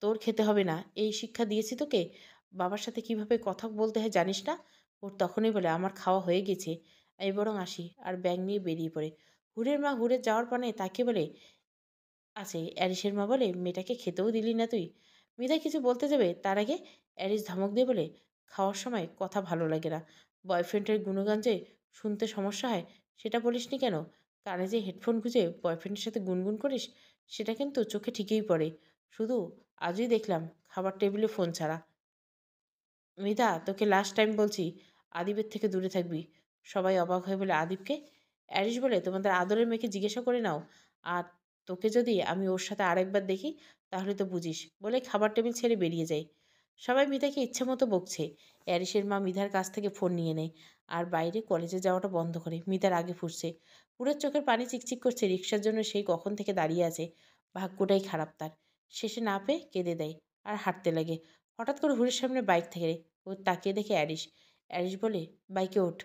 A: তোর খেতে হবে না, এই শিক্ষা দিয়েছি তোকে, বাবার সাথে কিভাবে কথা বলতে হয় জানিস না? ওর তখনই বলে, আমার খাওয়া হয়ে গেছে, আমি বরং আসি, আর ব্যাগ নিয়ে বেরিয়ে পড়ে। হুরের মা হুরের যাওয়ার পানে তাকে বলে আছে। অ্যারিসের মা বলে, মেয়েটাকে খেতেও দিলি না তুই। মৃধা কিছু বলতে যাবে, তার আগে অ্যারিস ধমক দিয়ে বলে, খাওয়ার সময় কথা ভালো লাগে না, বয়ফ্রেন্ডের গুণগান যে শুনতে সমস্যা হয়, সেটা বলিসনি কেন? কানে যে হেডফোন গুঁজে বয়ফ্রেন্ডের সাথে গুনগুন করিস, সেটা কিন্তু চোখে ঠিকই পড়ে। শুধু আজই দেখলাম খাবার টেবিলে ফোন ছাড়া। মৃধা, তোকে লাস্ট টাইম বলছি, আদিবের থেকে দূরে থাকবি। সবাই অবাক হয়ে বলে, আদিবকে? অ্যারিস বলে, তোমাদের আদরের মেয়েকে জিজ্ঞাসা করে নাও, আর তোকে যদি আমি ওর সাথে আরেকবার দেখি, তাহলে তো বুঝিস, বলে খাবার টেবিল ছেড়ে বেরিয়ে যায়। সবাই মিতাকে ইচ্ছে মতো বকছে। অ্যারিসের মা মিধার কাছ থেকে ফোন নিয়ে নেয়, আর বাইরে কলেজে যাওয়াটা বন্ধ করে। মিতার আগে ফুটছে, পুরের চোখের পানি চিকচিক করছে, রিক্সার জন্য সেই কখন থেকে দাঁড়িয়ে আছে। ভাগ্যটাই খারাপ তার, শেষে না পেয়ে কেঁদে দেয় আর হাঁটতে লাগে। হঠাৎ করে হুরের সামনে বাইক থেকে ও তাকিয়ে দেখে অ্যারিস। অ্যারিস বলে, বাইকে ওঠ।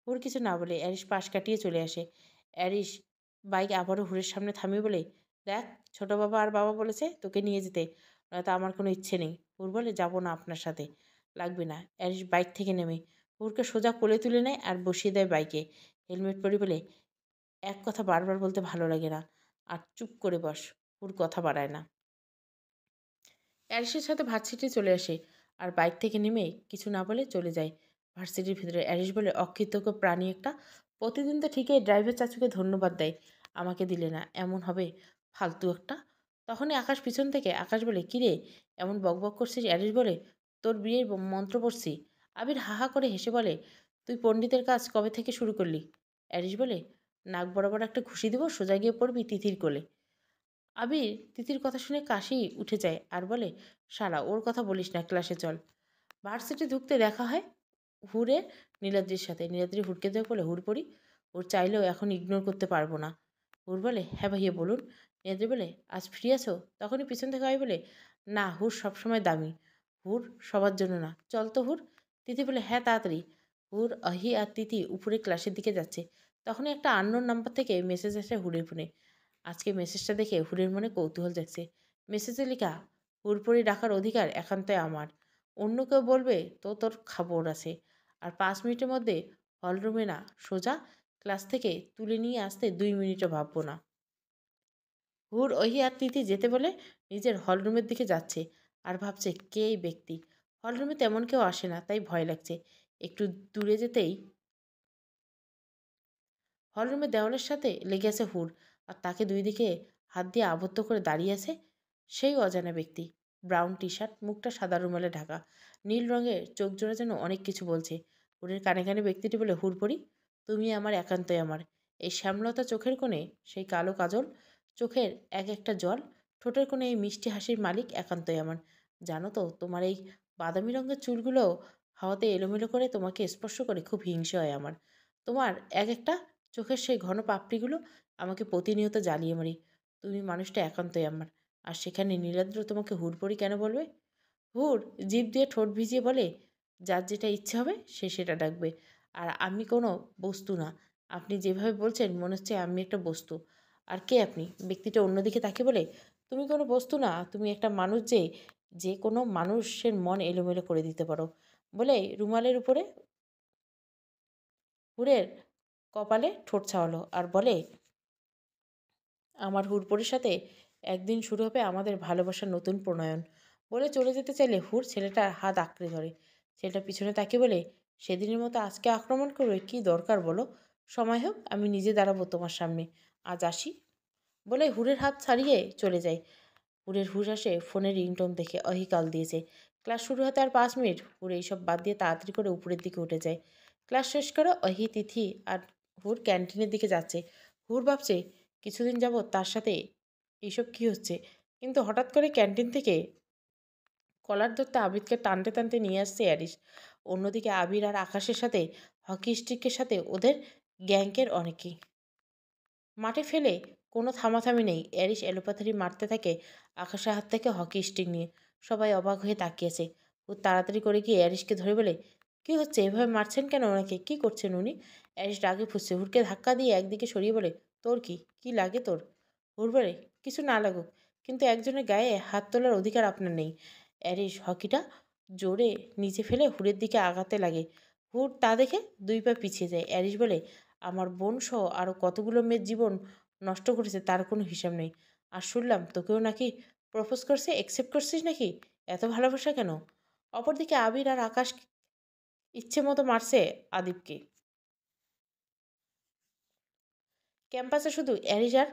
A: হুর কিছু না বলে অ্যারিস পাশ কাটিয়ে চলে আসে। অ্যারিস বাইক আবারও হুরের সামনে থামিয়ে বলে, দেখ, ছোট বাবা আর বাবা বলেছে তোকে নিয়ে যেতে, নয়তো আমার কোনো ইচ্ছে নেই। হুর বলে, যাবো না আপনার সাথে। লাগবে না। অ্যারিস বাইক থেকে নেমে হুরকে সোজা কোলে তুলে নেয় আর বসিয়ে দেয় বাইকে। হেলমেট পরে বলে, এক কথা বারবার বলতে ভালো লাগে না, আর চুপ করে বস। হুর কথা বাড়ায় না। অ্যারিসের সাথে ভার্সিটি চলে আসে, আর বাইক থেকে নেমে কিছু না বলে চলে যায় ভার্সিটির ভিতরে। অ্যারিস বলে, অকৃতজ্ঞ প্রাণী একটা, প্রতিদিন তো ঠিকই ড্রাইভার চাচুকে ধন্যবাদ দেয়, আমাকে দিলে না, এমন হবে ফালতু একটা। তখনই আকাশ পিছন থেকে আকাশ বলে, কিরে, এমন বকবক করছিস? অ্যারিস বলে, তোর বিয়ের মন্ত্র পড়ছি। আবির হাহা করে হেসে বলে, তুই পণ্ডিতের কাজ কবে থেকে শুরু করলি? অ্যারিস বলে, নাক বরাবর একটা ঘুষি দিব, সোজা গিয়ে পড়বি তিথির কোলে। আবির তিথির কথা শুনে কাশি উঠে যায় আর বলে, শালা, ওর কথা বলিস না, ক্লাসে চল। ভার্সিটি ঢুকতে দেখা হয় হুরের নীলাদ্রির সাথে। নীলাদ্রি হুড়কে দেয় বলে, হুড় পড়ি। ওর চাইলেও এখন ইগনোর করতে পারবো না। হুর বলে, হ্যাঁ ভাইয়া বলুন। নীলাদ্রি বলে, আজ ফ্রি আছো? তখনই পিছন থেকে হয় বলে, না, হুর সবসময় দামি, হুর সবার জন্য না, চল তো হুর। তিথি বলে, হ্যাঁ তাড়াতাড়ি। হুর, অহি আর তিথি উপরে ক্লাসের দিকে যাচ্ছে। তখনই একটা আননোন নাম্বার থেকে মেসেজ আসে হুরের ফোনে। আজকে মেসেজটা দেখে হুরের মনে কৌতূহল জাগছে। মেসেজে লেখা, হুরপরি ডাকার অধিকার একান্তই আমার, অন্য কেউ বলবে তো তোর খবর আছে। আর 5 মিনিটের মধ্যে হলরুমে না, সোজা ক্লাস থেকে তুলে নিয়ে আসতে 2 মিনিটও ভাববো না। হুর, ওহি আর তিথি যেতে বলে নিজের হলরুমের দিকে যাচ্ছে, আর ভাবছে, কে এই ব্যক্তি? হলরুমে তেমন কেউ আসে না, তাই ভয় লাগছে। একটু দূরে যেতেই হলরুমের দেওয়ালের সাথে লেগে আছে হুর, আর তাকে দুই দিকে হাত দিয়ে আবদ্ধ করে দাঁড়িয়ে আছে সেই অজানা ব্যক্তি। ব্রাউন টি শার্ট, মুখটা সাদা রুমালে ঢাকা, নীল রঙের চোখ জোড়া যেন অনেক কিছু বলছে। হুরের কানে কানে ব্যক্তিটি বলে, হুরপরি, তুমি আমার, একান্তই আমার। এই শ্যামলতা চোখের কোণে সেই কালো কাজল, চোখের এক একটা জল, ঠোঁটের কোণে এই মিষ্টি হাসির মালিক একান্তই আমার। জানো তো, তোমার এই বাদামি রঙের চুলগুলো হাওয়াতে এলোমেলো করে তোমাকে স্পর্শ করে খুব হিংসে হয় আমার। তোমার এক একটা চোখের সেই ঘন পাপড়িগুলো আমাকে প্রতিনিয়ত জ্বালিয়ে মারি। তুমি মানুষটা একান্তই আমার। আর সেখানে নীলাদ্র তোমাকে হুড়পড়ি কেন বলবে? হুড় জিভ দিয়ে ঠোঁট ভিজিয়ে বলে, যার যেটা ইচ্ছে হবে সে সেটা ডাকবে। আর আমি কোনো বস্তু না। আপনি যেভাবে বলছেন মনে হচ্ছে আমি একটা বস্তু। আর কে আপনি? ব্যক্তিটা অন্যদিকে তাকে বলে, তুমি কোনো বস্তু না, তুমি একটা মানুষ যে যে কোনো মানুষের মন এলোমেলো করে দিতে পারো। বলে রুমালের উপরে হুড়ের কপালে ঠোঁট ছাওয়ালো আর বলে, আমার হুড়পড়ির সাথে একদিন শুরু হবে আমাদের ভালোবাসার নতুন প্রণয়ন। বলে চলে যেতে চাইলে হুড় ছেলেটার হাত আঁকড়ে ধরে। ছেলেটা পিছনে তাকে বলে, সেদিনের মতো আজকে আক্রমণ করবে? কি দরকার বলো? সময় হোক, আমি নিজে দাঁড়াবো তোমার সামনে। আজ আসি। বলে হুড়ের হাত ছাড়িয়ে চলে যায়। হুড়ের হুশ আসে ফোনের রিংটোন দেখে। অহি কাল দিয়েছে। ক্লাস শুরু হতে আর 5 মিনিট। হুড় এইসব বাদ দিয়ে তাড়াতাড়ি করে উপরের দিকে উঠে যায়। ক্লাস শেষ করে অহি, তিথি আর হুড় ক্যান্টিনের দিকে যাচ্ছে। হুড় ভাবছে কিছুদিন যাবৎ তার সাথে এইসব কি হচ্ছে, কিন্তু হঠাৎ করে ক্যান্টিন থেকে কলার ধরতে আবিরকে টানতে টানতে নিয়ে আসছে অ্যারিস। অন্যদিকে আবির আর আকাশের সাথে হকি স্টিকের সাথে ওদের গ্যাংকের অনেকেই মাঠে ফেলে। কোনো থামাথামি নেই। অ্যারিস এলোপাথারি মারতে থাকে আকাশের হাত থেকে হকি স্টিক নিয়ে। সবাই অবাক হয়ে তাকিয়েছে। ও তাড়াতাড়ি করে গিয়ে অ্যারিসকে ধরে বলে, কি হচ্ছে? এভাবে মারছেন কেন ওনাকে? কি করছেন উনি? অ্যারিস রাগে ফুসছে। হুড়কে ধাক্কা দিয়ে একদিকে সরিয়ে বলে, তোর কি কি লাগে তোর? হুড় বলে, কিছু না লাগুক, কিন্তু একজনের গায়ে হাত তোলার অধিকার আপনার নেই। অ্যারিস হকিটা জোরে নিচে ফেলে হুড়ের দিকে আগাতে লাগে। হুড় তা দেখে 2 পা পিছিয়ে যায়। অ্যারিস বলে, আমার বোন সহ আরও কতগুলো মেয়ের জীবন নষ্ট করেছে তার কোনো হিসাব নেই। আর শুনলাম তোকেও নাকি প্রপোজ করছে, একসেপ্ট করছিস নাকি? এত ভালোবাসা কেন? অপরদিকে আবির আর আকাশ ইচ্ছে মতো মারছে আদিবকে। ক্যাম্পাসে শুধু অ্যারিজার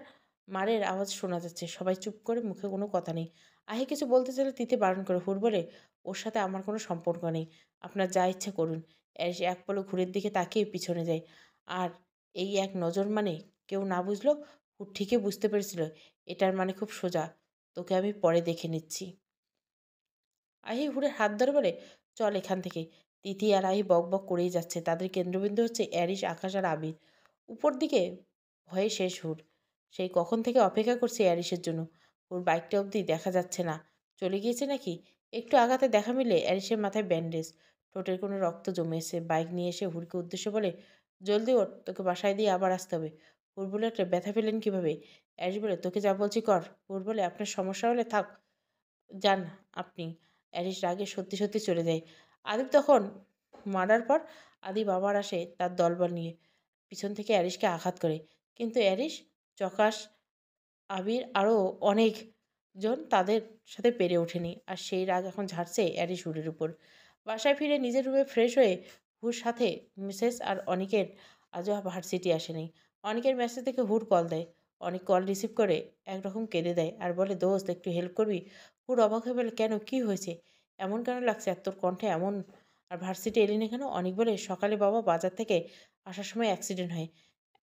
A: মারের আওয়াজ শোনা যাচ্ছে। সবাই চুপ করে, মুখে কোনো কথা নেই। আহি কিছু বলতে চাইলে তিথি বারণ করে। হুড় বলে, ওর সাথে আমার কোনো সম্পর্ক নেই, আপনার যা ইচ্ছে করুন। অ্যারিস এক পলক ঘুরের দিকে তাকিয়ে পিছনে যায়। আর এই এক নজর মানে কেউ না বুঝলো হুড় ঠিকই বুঝতে পেরেছিল। এটার মানে খুব সোজা, তোকে আমি পরে দেখে নিচ্ছি। আহি হুড়ের হাত ধরে বলে, চল এখান থেকে। তিথি আর আহি বক বক করেই যাচ্ছে। তাদের কেন্দ্রবিন্দু হচ্ছে অ্যারিস, আকাশ আর আবির। উপর দিকে ভয়ে শেষ হুড়। সেই কখন থেকে অপেক্ষা করছে অ্যারিসের জন্য। ওর বাইকটা অবধি দেখা যাচ্ছে না। চলে গিয়েছে নাকি? একটু আগাতে দেখা মিলে অ্যারিসের মাথায় ব্যান্ডেজ, ঠোঁটের কোনো রক্ত জমে এসে। বাইক নিয়ে এসে হুড়কে উদ্দেশ্য বলে, জলদি ওঠ, তোকে বাসায় দিয়ে আবার আসতে হবে। হুড় বলে, ব্যথা পেলেন কীভাবে? অ্যারিস বলে, তোকে যা বলছি কর। হুড় বলে, আপনার সমস্যা হলে থাক, যান আপনি। অ্যারিস রাগে সত্যি সত্যি চলে যায়। আদিব তখন মারার পর আদিব আবার আসে তার দলবল নিয়ে। পিছন থেকে অ্যারিসকে আঘাত করে, কিন্তু অ্যারিস, চকাশ, আবির আরও অনেকজন তাদের সাথে পেরে ওঠেনি। আর সেই রাগ এখন ঝাড়ছে অ্যারিস হুডের উপর। বাসায় ফিরে নিজের রুমে ফ্রেশ হয়ে হুর সাথে মিসেস আর অনিকের আজও ভার্সিটি আসেনি। অনিকের মেসেজ থেকে হুর কল দেয়। অনেক কল রিসিভ করে একরকম কেঁদে দেয় আর বলে, দোস্ত একটু হেল্প করবি? হুর অবাক হয়ে বলে, কেন, কি হয়েছে? এমন কেন লাগছে আর তোর কণ্ঠে এমন? আর ভার্সিটি এলি না কেন? অনেক বলে, সকালে বাবা বাজার থেকে আসার সময় অ্যাক্সিডেন্ট হয়।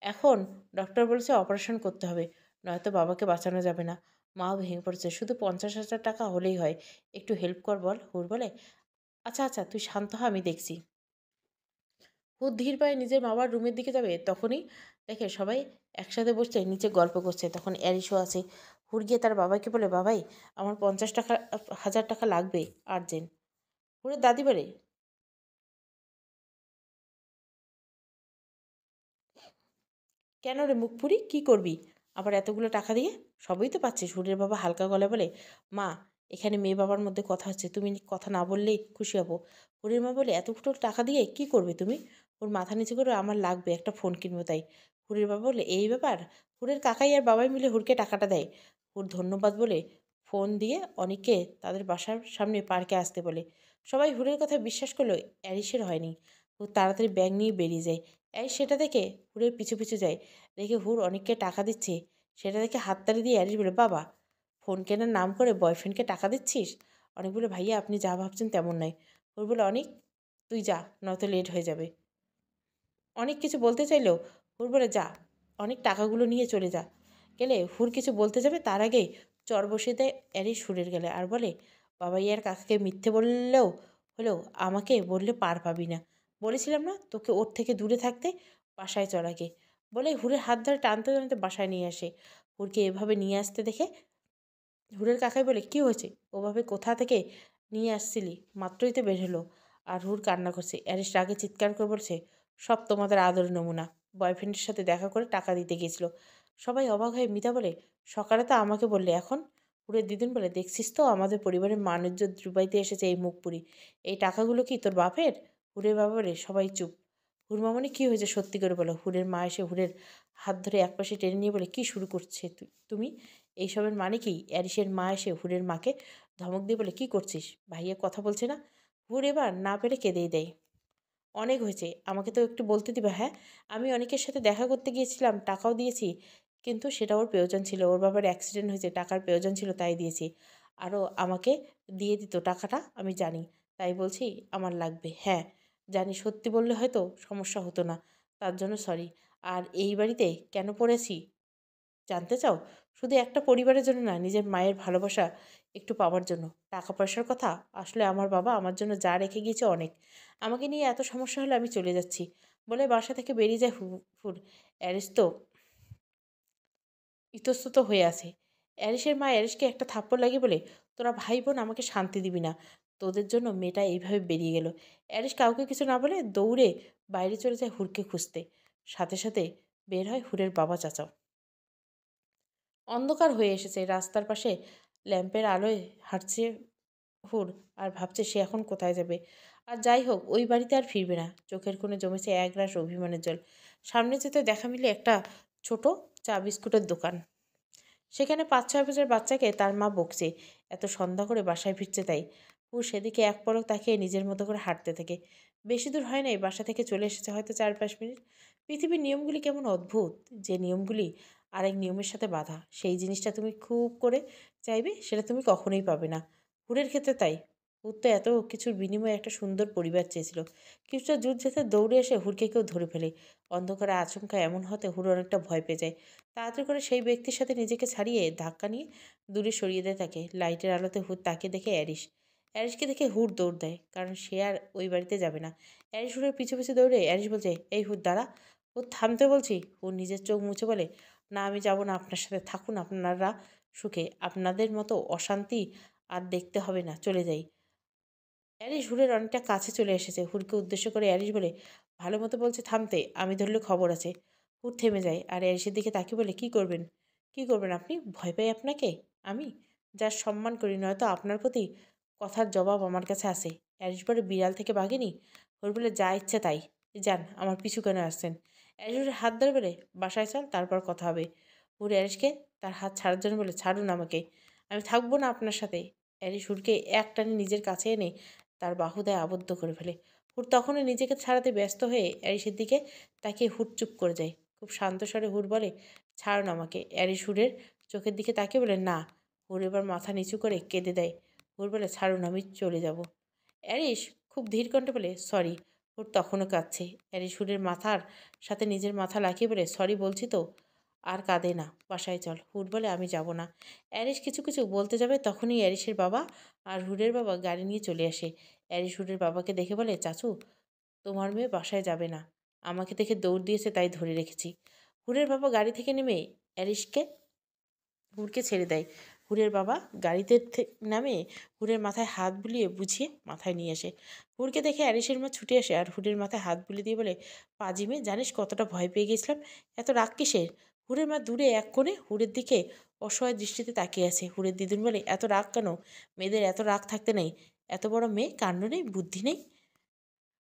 A: এখন ডক্টর বলেছে অপারেশন করতে হবে, নয়তো বাবাকে বাঁচানো যাবে না। মাও ভেঙে পড়েছে, শুধু 50,000 টাকা হলেই হয়। একটু হেল্প কর বল। হুর বলে, আচ্ছা আচ্ছা তুই শান্ত হ, আমি দেখছি। হুর ধীর পায়ে নিজের বাবার রুমের দিকে যাবে, তখনই দেখে সবাই একসাথে বসছে নিচে গল্প করছে। তখন অ্যারিসও আছে। হুর গিয়ে তার বাবাকে বলে, বাবাই আমার 50,000 টাকা লাগবে, আর্জেন্ট। হুরের দাদি বলে, কেন রে মুখপুরি, কী করবি আবার এতগুলো টাকা দিয়ে? সবই তো পাচ্ছিস। হুরের বাবা হালকা গলায় বলে, মা এখানে মেয়ে বাবার মধ্যে কথা হচ্ছে, তুমি কথা না বললেই খুশি হব। হুরের মা বলে, এতগুলো টাকা দিয়ে কি করবে তুমি? ওর মাথা নিচু করে, আমার লাগবে, একটা ফোন কিনবো তাই। হুরের বাবা বলে, এই ব্যাপার? হুরের কাকাই আর বাবাই মিলে হুরকে টাকাটা দেয়। হুর ধন্যবাদ বলে ফোন দিয়ে অনেককে তাদের বাসার সামনে পার্কে আসতে বলে। সবাই হুরের কথা বিশ্বাস করলেও অ্যারিসের হয়নি। হুর তাড়াতাড়ি ব্যাগ নিয়ে বেরিয়ে যায়। অ্যারিস সেটা দেখে হুরের পিছু পিছু যায়। দেখে হুর অনেককে টাকা দিচ্ছে। সেটা দেখে হাততালি দিয়ে অ্যারিস বলে, বাবা ফোন কেনার নাম করে বয়ফ্রেন্ডকে টাকা দিচ্ছিস? অনেক বলে, ভাইয়া আপনি যা ভাবছেন তেমন নয়। হুর বলে, অনেক তুই যা, নয়তো লেট হয়ে যাবে। অনেক কিছু বলতে চাইলেও হুর বলে, যা, অনেক টাকাগুলো নিয়ে চলে যা। গেলে হুর কিছু বলতে যাবে তার আগেই চর বসিয়ে দেয় অ্যারিস হুরের গেলে আর বলে, বাবাই আর কাকাকে মিথ্যে বললেও হলেও আমাকে বললে পার পাবি না। বলেছিলাম না তোকে ওর থেকে দূরে থাকতে, বাসায় চল আগে। বলে হুরের হাত ধরে টানতে টানতে বাসায় নিয়ে আসে। হুরকে এভাবে নিয়ে আসতে দেখে হুরের কাকাই বলে, কি হয়েছে? ওভাবে কোথা থেকে নিয়ে আসছিলি? মাত্রই তো বের হলো। আর হুর কান্না করছে। অ্যারিস রাগে চিৎকার করে বলছে, সব তোমাদের আদর নমুনা। বয়ফ্রেন্ডের সাথে দেখা করে টাকা দিতে গিয়েছিল। সবাই অবাক হয়ে মিতা বলে, সকালে তো আমাকে বললে, এখন? হুরের দিদিন বলে, দেখছিস তো আমাদের পরিবারের মানুষ ডুবাইতে এসেছে এই মুখপুরি। এই টাকাগুলো কি তোর বাপের? হুরের বাবা বলে, সবাই চুপ। হুর মামনি কি হয়েছে সত্যি করে বলো। হুরের মা এসে হুরের হাত ধরে একপাশে টেনে নিয়ে বলে, কি শুরু করছে তুমি? এইসবের মানে কি? অ্যারিসের মা এসে হুরের মাকে ধমক দিয়ে বলে, কি করছিস? ভাইয়া কথা বলছে না? হুর এবার না পেরে কেঁদেই দেয়। অনেক হয়েছে, আমাকে তো একটু বলতে দিবা। হ্যাঁ, আমি অনেকের সাথে দেখা করতে গিয়েছিলাম, টাকাও দিয়েছি, কিন্তু সেটা ওর প্রয়োজন ছিল। ওর বাবার অ্যাক্সিডেন্ট হয়েছে, টাকার প্রয়োজন ছিল তাই দিয়েছি। আরও আমাকে দিয়ে দিত টাকাটা, আমি জানি, তাই বলছি আমার লাগবে। হ্যাঁ জানি, সত্যি বললে হয়তো সমস্যা হতো না, তার জন্য সরি। আর এই বাড়িতে কেন পড়েছি জানতে চাও? শুধু একটা পরিবারের জন্য না, নিজের মায়ের ভালোবাসা একটু পাওয়ার জন্য। টাকা পয়সার কথা আসলে আমার বাবা আমার জন্য যা রেখে গিয়েছে অনেক। আমাকে নিয়ে এত সমস্যা হলে আমি চলে যাচ্ছি বলে বাসা থেকে বেরিয়ে যায় হুর। অ্যারিস তো ইতস্তত হয়ে আছে। অ্যারিসের মা অ্যারিসকে একটা থাপ্পড় লাগিয়ে বলে, তোরা ভাই বোন আমাকে শান্তি দিবি না, তোদের জন্য মেয়েটা এইভাবে বেরিয়ে গেল। অ্যারিস কাউকে কিছু না বলে দৌড়ে বাইরে চলে যায় হুরকে খুঁজতে। সাথে সাথে বের হয় হুরের বাবা চাচাও। অন্ধকার হয়ে এসেছে। রাস্তার পাশে ল্যাম্পের আলোয় হাঁটছে হুর আর ভাবছে সে এখন কোথায় যাবে। আর যাই হোক, ওই বাড়িতে আর ফিরবে না। চোখের কোণে জমেছে একরাশ অভিমানের জল। সামনে যেতে দেখা মিলে একটা ছোট চা বিস্কুটের দোকান। সেখানে ৫-৬ বছর বাচ্চাকে তার মা বকছে, এত সন্ধ্যা করে বাসায় ফিরছে তাই। হুর সেদিকে এক পলক তাকিয়ে নিজের মতো করে হাঁটতে থাকে। বেশি দূর হয় নাই, বাসা থেকে চলে এসেছে হয়তো ৪-৫ মিনিট। পৃথিবীর নিয়মগুলি কেমন অদ্ভুত, যে নিয়মগুলি আরেক নিয়মের সাথে বাঁধা। সেই জিনিসটা তুমি খুব করে চাইবে, সেটা তুমি কখনোই পাবে না। হুরের ক্ষেত্রে তাই। হুর তো এত কিছুর বিনিময়ে একটা সুন্দর পরিবার চেয়েছিল। কিছুটা জুট যেতে দৌড়ে এসে হুরকে কেউ ধরে ফেলে। অন্ধকারে আচমকা এমন হতে হুর অনেকটা ভয় পেয়ে যায়। তাড়াতাড়ি করে সেই ব্যক্তির সাথে নিজেকে ছাড়িয়ে ধাক্কা নিয়ে দূরে সরিয়ে দেয় তাকে। লাইটের আলোতে হুর তাকে দেখে অ্যারিস। অ্যারিসকে দেখে হুর দৌড় দেয়, কারণ সে আর ওই বাড়িতে যাবে না। অ্যারিস হুরের পিছু পিছু দৌড়ে অ্যারিস বলছে, এই হুর দাঁড়া। হুর থামতে বলছি। হুর নিজের চোখ মুছে বলে, না আমি যাব না, আপনার সাথে থাকুন আপনারা সুখে, আপনাদের মতো অশান্তি আর দেখতে হবে না, চলে যাই। অ্যারিস হুরের অনেকটা কাছে চলে এসেছে। হুরকে উদ্দেশ্য করে অ্যারিস বলে, ভালো মতো বলছে থামতে, আমি ধরলে খবর আছে। হুর থেমে যায় আর অ্যারিসের দিকে তাকিয়ে বলে, কি করবেন? কি করবেন আপনি? ভয় পাই আপনাকে আমি, যার সম্মান করি, নয়তো আপনার প্রতি কথার জবাব আমার কাছে আসে। অ্যারিস বলে, বিড়াল থেকে বাঘেনি? হুর বলে, যা ইচ্ছে তাই। যান, আমার পিছু কেন আসছেন? অ্যারিস হুরের হাত ধরে বলে, বাসায় চল, তারপর কথা হবে। হুর অ্যারিসকে তার হাত ছাড়ার জন্য বলে, ছাড়ুন আমাকে, আমি থাকবো না আপনার সাথে। অ্যারিস হুরকে এক টানে নিজের কাছে এনে তার বাহুদায় আবদ্ধ করে ফেলে। হুর তখনও নিজেকে ছাড়াতে ব্যস্ত হয়ে অ্যারিসের দিকে তাকিয়ে হুর চুপ করে যায়। খুব শান্ত স্বরে হুর বলে, ছাড়ুন আমাকে। অ্যারিস হুরের চোখের দিকে তাকিয়ে বলে, না। হুর এবার মাথা নিচু করে কেঁদে দেয়। হুর বলে, ছাড়ুন, আমি চলে যাব। অ্যারিস খুব ধীর কণ্ঠে বলে, সরি। হুর তখনও কাঁদছে। অ্যারিস হুরের মাথার সাথে নিজের মাথা লাগিয়ে বলে, সরি বলছি তো। আর কাঁদে না, বাসায় চল। হুর বলে, আমি যাব না। অ্যারিস কিছু কিছু বলতে যাবে, তখনই অ্যারিসের বাবা আর হুরের বাবা গাড়ি নিয়ে চলে আসে। অ্যারিস হুরের বাবাকে দেখে বলে, চাচু, তোমার মেয়ে বাসায় যাবে না, আমাকে দেখে দৌড় দিয়েছে তাই ধরে রেখেছি। হুরের বাবা গাড়ি থেকে নেমে অ্যারিসকে হুরকে ছেড়ে দেয়। হুরের বাবা গাড়িতে নামে হুরের মাথায় হাত বুলিয়ে বুঝিয়ে মাথায় নিয়ে আসে। হুরকে দেখে অ্যারিসের মা ছুটে আসে আর হুরের মাথায় হাত বুলিয়ে দিয়ে বলে, পাজি মেয়ে, জানিস কতটা ভয় পেয়ে গেছিলাম, এত রাগ কিসের? হুরের মা দূরে এক কোণে হুরের দিকে অসহায় দৃষ্টিতে তাকিয়ে আছে। হুরের দিদুন বলে, এত রাগ কেন? মেয়েদের এত রাগ থাকতে নেই, এত বড় মেয়ে, কাণ্ড নেই, বুদ্ধি নেই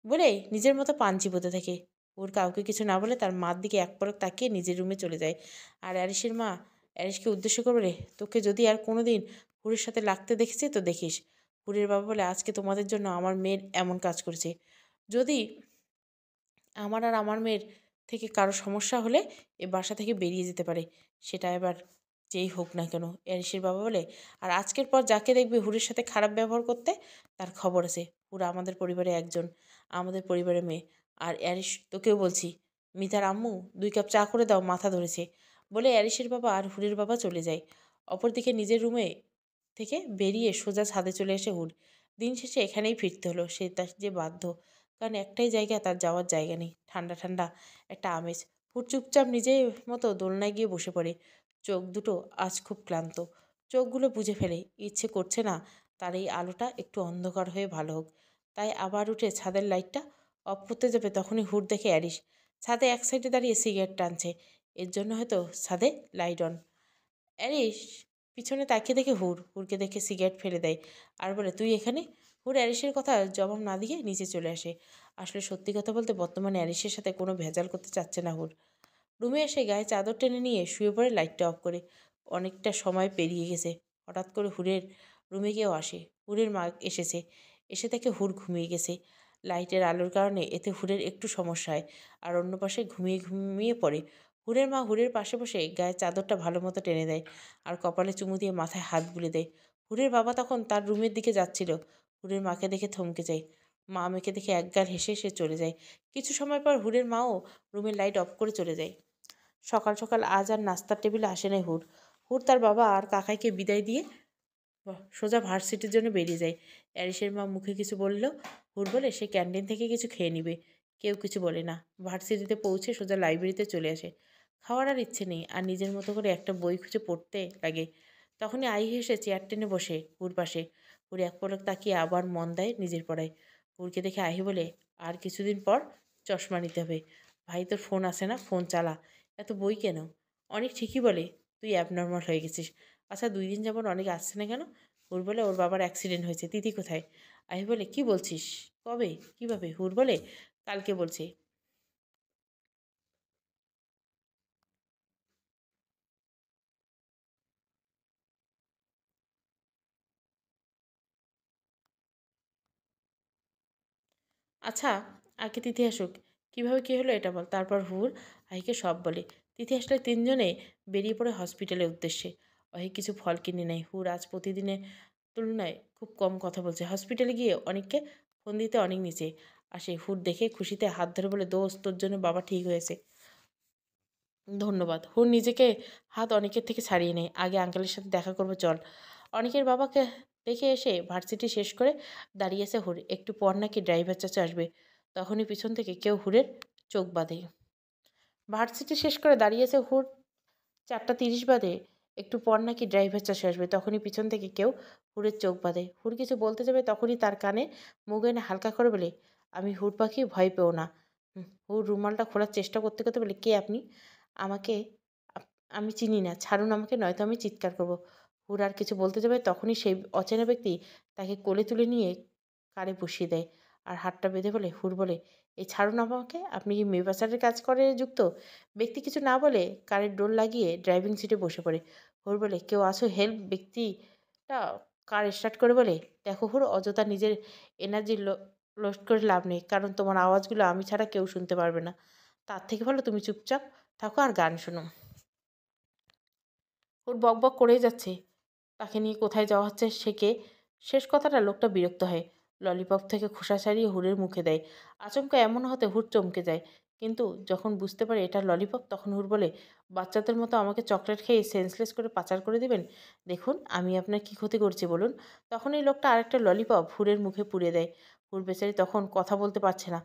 A: বলে নিজের মতো পান চিবোতে থাকে। ওর কাউকে কিছু না বলে তার মার দিকে এক পলক তাকিয়ে নিজের রুমে চলে যায়। আর অ্যারিসের মা অ্যারিসকে উদ্দেশ্য করে বলে, তোকে যদি আর কোনো দিন হুরের সাথে লাগতে দেখেছি তো দেখিস। হুরের বাবা বলে, আজকে তোমাদের জন্য আমার মেয়ের এমন কাজ করেছে। যদি আমার আর আমার মেয়ের থেকে কারো সমস্যা হলে এ বাসা থেকে বেরিয়ে যেতে পারে, সেটা এবার যেই হোক না কেন। অ্যারিসের বাবা বলে, আর আজকের পর যাকে দেখবে হুরের সাথে খারাপ ব্যবহার করতে, তার খবর আছে। হুরা আমাদের পরিবারে একজন, আমাদের পরিবারের মেয়ে। আর অ্যারিস, তোকেও বলছি, মিতার আম্মু 2 কাপ চা করে দাও, মাথা ধরেছে, বলে অ্যারিসের বাবা আর হুরের বাবা চলে যায়। অপরদিকে নিজের রুমে থেকে বেরিয়ে সোজা ছাদে চলে এসে হুর। দিন শেষে এখানেই ফিরতে হলো, সে তার যে বাধ্য, কারণ একটাই জায়গা তার যাওয়ার জায়গা নেই। ঠান্ডা ঠান্ডা একটা আমেজ। হুর চুপচাপ নিজের মতো দোলনায় গিয়ে বসে পড়ে। চোখ দুটো আজ খুব ক্লান্ত। চোখগুলো বুজে ফেলে, ইচ্ছে করছে না তার এই আলোটা একটু অন্ধকার হয়ে ভালো হোক। তাই আবার উঠে ছাদের লাইটটা অফ করতে যাবে, তখনই হুর দেখে অ্যারিস ছাদে এক সাইডে দাঁড়িয়ে সিগারেট টানছে। এর জন্য হয়তো ছাদে লাইট অন। অ্যারিস পিছনে তাকিয়ে দেখে হুরকে দেখে সিগারেট ফেলে দেয় আর বলে, তুই এখানে? হুর অ্যারিসের কথা জবাব না দিয়ে নিচে চলে আসে। আসলে সত্যি কথা বলতে বর্তমানে অ্যারিসের সাথে কোনো ভেজাল করতে চাচ্ছে না হুর। রুমে এসে গায়ে চাদর টেনে নিয়ে শুয়ে পড়ে, লাইটটা অফ করে। অনেকটা সময় পেরিয়ে গেছে। হঠাৎ করে হুরের রুমে কেউ আসে। হুরের মা এসেছে। এসে দেখে হুর ঘুমিয়ে গেছে। লাইটের আলোর কারণে এতে হুরের একটু সমস্যা হয়, আর অন্য পাশে ঘুমিয়ে ঘুমিয়ে পড়ে। হুরের মা হুরের পাশে বসে গায়ের চাদরটা ভালো মতো টেনে দেয় আর কপালে চুমু দিয়ে মাথায় হাত বুলে দেয়। হুরের বাবা তখন তার রুমের দিকে যাচ্ছিল। হুরের মাকে দেখে থমকে যায়। মা মেয়েকে দেখে একগাল হেসে সে চলে যায়। কিছু সময় পর হুরের মাও রুমের লাইট অফ করে চলে যায়। সকাল সকাল আজ আর নাস্তার টেবিলে আসে নাই হুর। হুর তার বাবা আর কাকাইকে বিদায় দিয়ে সোজা ভার্সিটির জন্য বেরিয়ে যায়। অ্যারিসের মা মুখে কিছু বললেও হুর বলে সে ক্যান্টিন থেকে কিছু খেয়ে নিবে। কেউ কিছু বলে না। ভার্সিটিতে পৌঁছে সোজা লাইব্রেরিতে চলে আসে। খাওয়ার আর ইচ্ছে নেই, আর নিজের মতো করে একটা বই খুঁজে পড়তে লাগে। তখনই আই হেসে চেয়ার টেনে বসে হুর পাশে। হুর এক পলক তাকিয়ে আবার মন দেয় নিজের পড়ায়। হুরকে দেখে আহি বলে, আর কিছুদিন পর চশমা নিতে হবে। ভাই তোর ফোন আসে না, ফোন চালা। এত বই কেন? অনেক ঠিকই বলে তুই অ্যাবনর্মাল হয়ে গেছিস। আচ্ছা 2 দিন যাবত অনেক আসছে না কেন? হুর বলে, ওর বাবার অ্যাক্সিডেন্ট হয়েছে। তিথি কোথায়? আহি বলে, কি বলছিস? কবে? কিভাবে? হুর বলে, কালকে বলছে। আচ্ছা, আগে তিথি আসুক। কীভাবে কী হলো এটা বল। তারপর হুর আহিকে সব বলে। তিথি আসলে 3জনে বেরিয়ে পড়ে হসপিটালের উদ্দেশ্যে। অহি কিছু ফল কিনে নেয়। হুর আজ প্রতিদিনের তুলনায় খুব কম কথা বলছে। হসপিটালে গিয়ে অনেককে ফোন দিতে অনেক নিচে আসে। হুর দেখে খুশিতে হাত ধরে বলে, দোস্ত তোর জন্য বাবা ঠিক হয়েছে, ধন্যবাদ। হুর নিজেকে হাত অনেকের থেকে ছাড়িয়ে নেয়। আগে আঙ্কেলের সাথে দেখা করবো, চল। অনেকের বাবাকে দেখে এসে ভার্সিটি শেষ করে দাঁড়িয়েছে হুর। একটু পর নাকি ড্রাইভার চাচা আসবে। তখনই পিছন থেকে কেউ হুরের চোখ বাঁধে। ভার্সিটি শেষ করে দাঁড়িয়েছে হুর। 4:30 বাদে। একটু পর নাকি ড্রাইভার চাচা আসবে। তখনই পিছন থেকে কেউ হুরের চোখ বাঁধে। হুর কিছু বলতে যাবে, তখনই তার কানে মুখ এনে হালকা করে বলে, আমি হুর পাখি, ভয় পেও না। হুর রুমালটা খোলার চেষ্টা করতে করতে বলে, কে আপনি? আমাকে আমি চিনি না, ছাড়ুন আমাকে, নয়তো আমি চিৎকার করব। হুর আর কিছু বলতে যাবে, তখনই সেই অচেনা ব্যক্তি তাকে কোলে তুলে নিয়ে কারে বসিয়ে দেয় আর হাতটা বেঁধে বলে, হুর বলে, এই ছাড়ুন আমাকে, আপনি কি মেয়ে পাচারের কাজ করে যুক্ত? ব্যক্তি কিছু না বলে কারের ডোর লাগিয়ে ড্রাইভিং সিটে বসে পড়ে। হুর বলে, কেউ আছো হেল্প? ব্যক্তিটা কার স্টার্ট করে বলে, দেখো হুর, অযথা নিজের এনার্জি লস্ট করে লাভ নেই, কারণ তোমার আওয়াজগুলো আমি ছাড়া কেউ শুনতে পারবে না। তার থেকে ভালো তুমি চুপচাপ থাকো আর গান শোনো। ওর বকবক করেই যাচ্ছে। তাকে নিয়ে কোথায় যাওয়া হচ্ছে সে কে? শেষ কথাটা লোকটা বিরক্ত হয়। ললিপপ থেকে খোসা ছাড়িয়ে হুরের মুখে দেয়। আচমকা এমন হতে হুর চমকে যায়। কিন্তু যখন বুঝতে পারে এটা ললিপপ, তখন হুর বলে, বাচ্চাদের মতো আমাকে চকলেট খেয়ে সেন্সলেস করে পাচার করে দিবেন? দেখুন আমি আপনার কী ক্ষতি করছি বলুন। তখন এই লোকটা আরেকটা ললিপপ হুরের মুখে পুড়ে দেয়। হুর বেচারি তখন কথা বলতে পারছে না।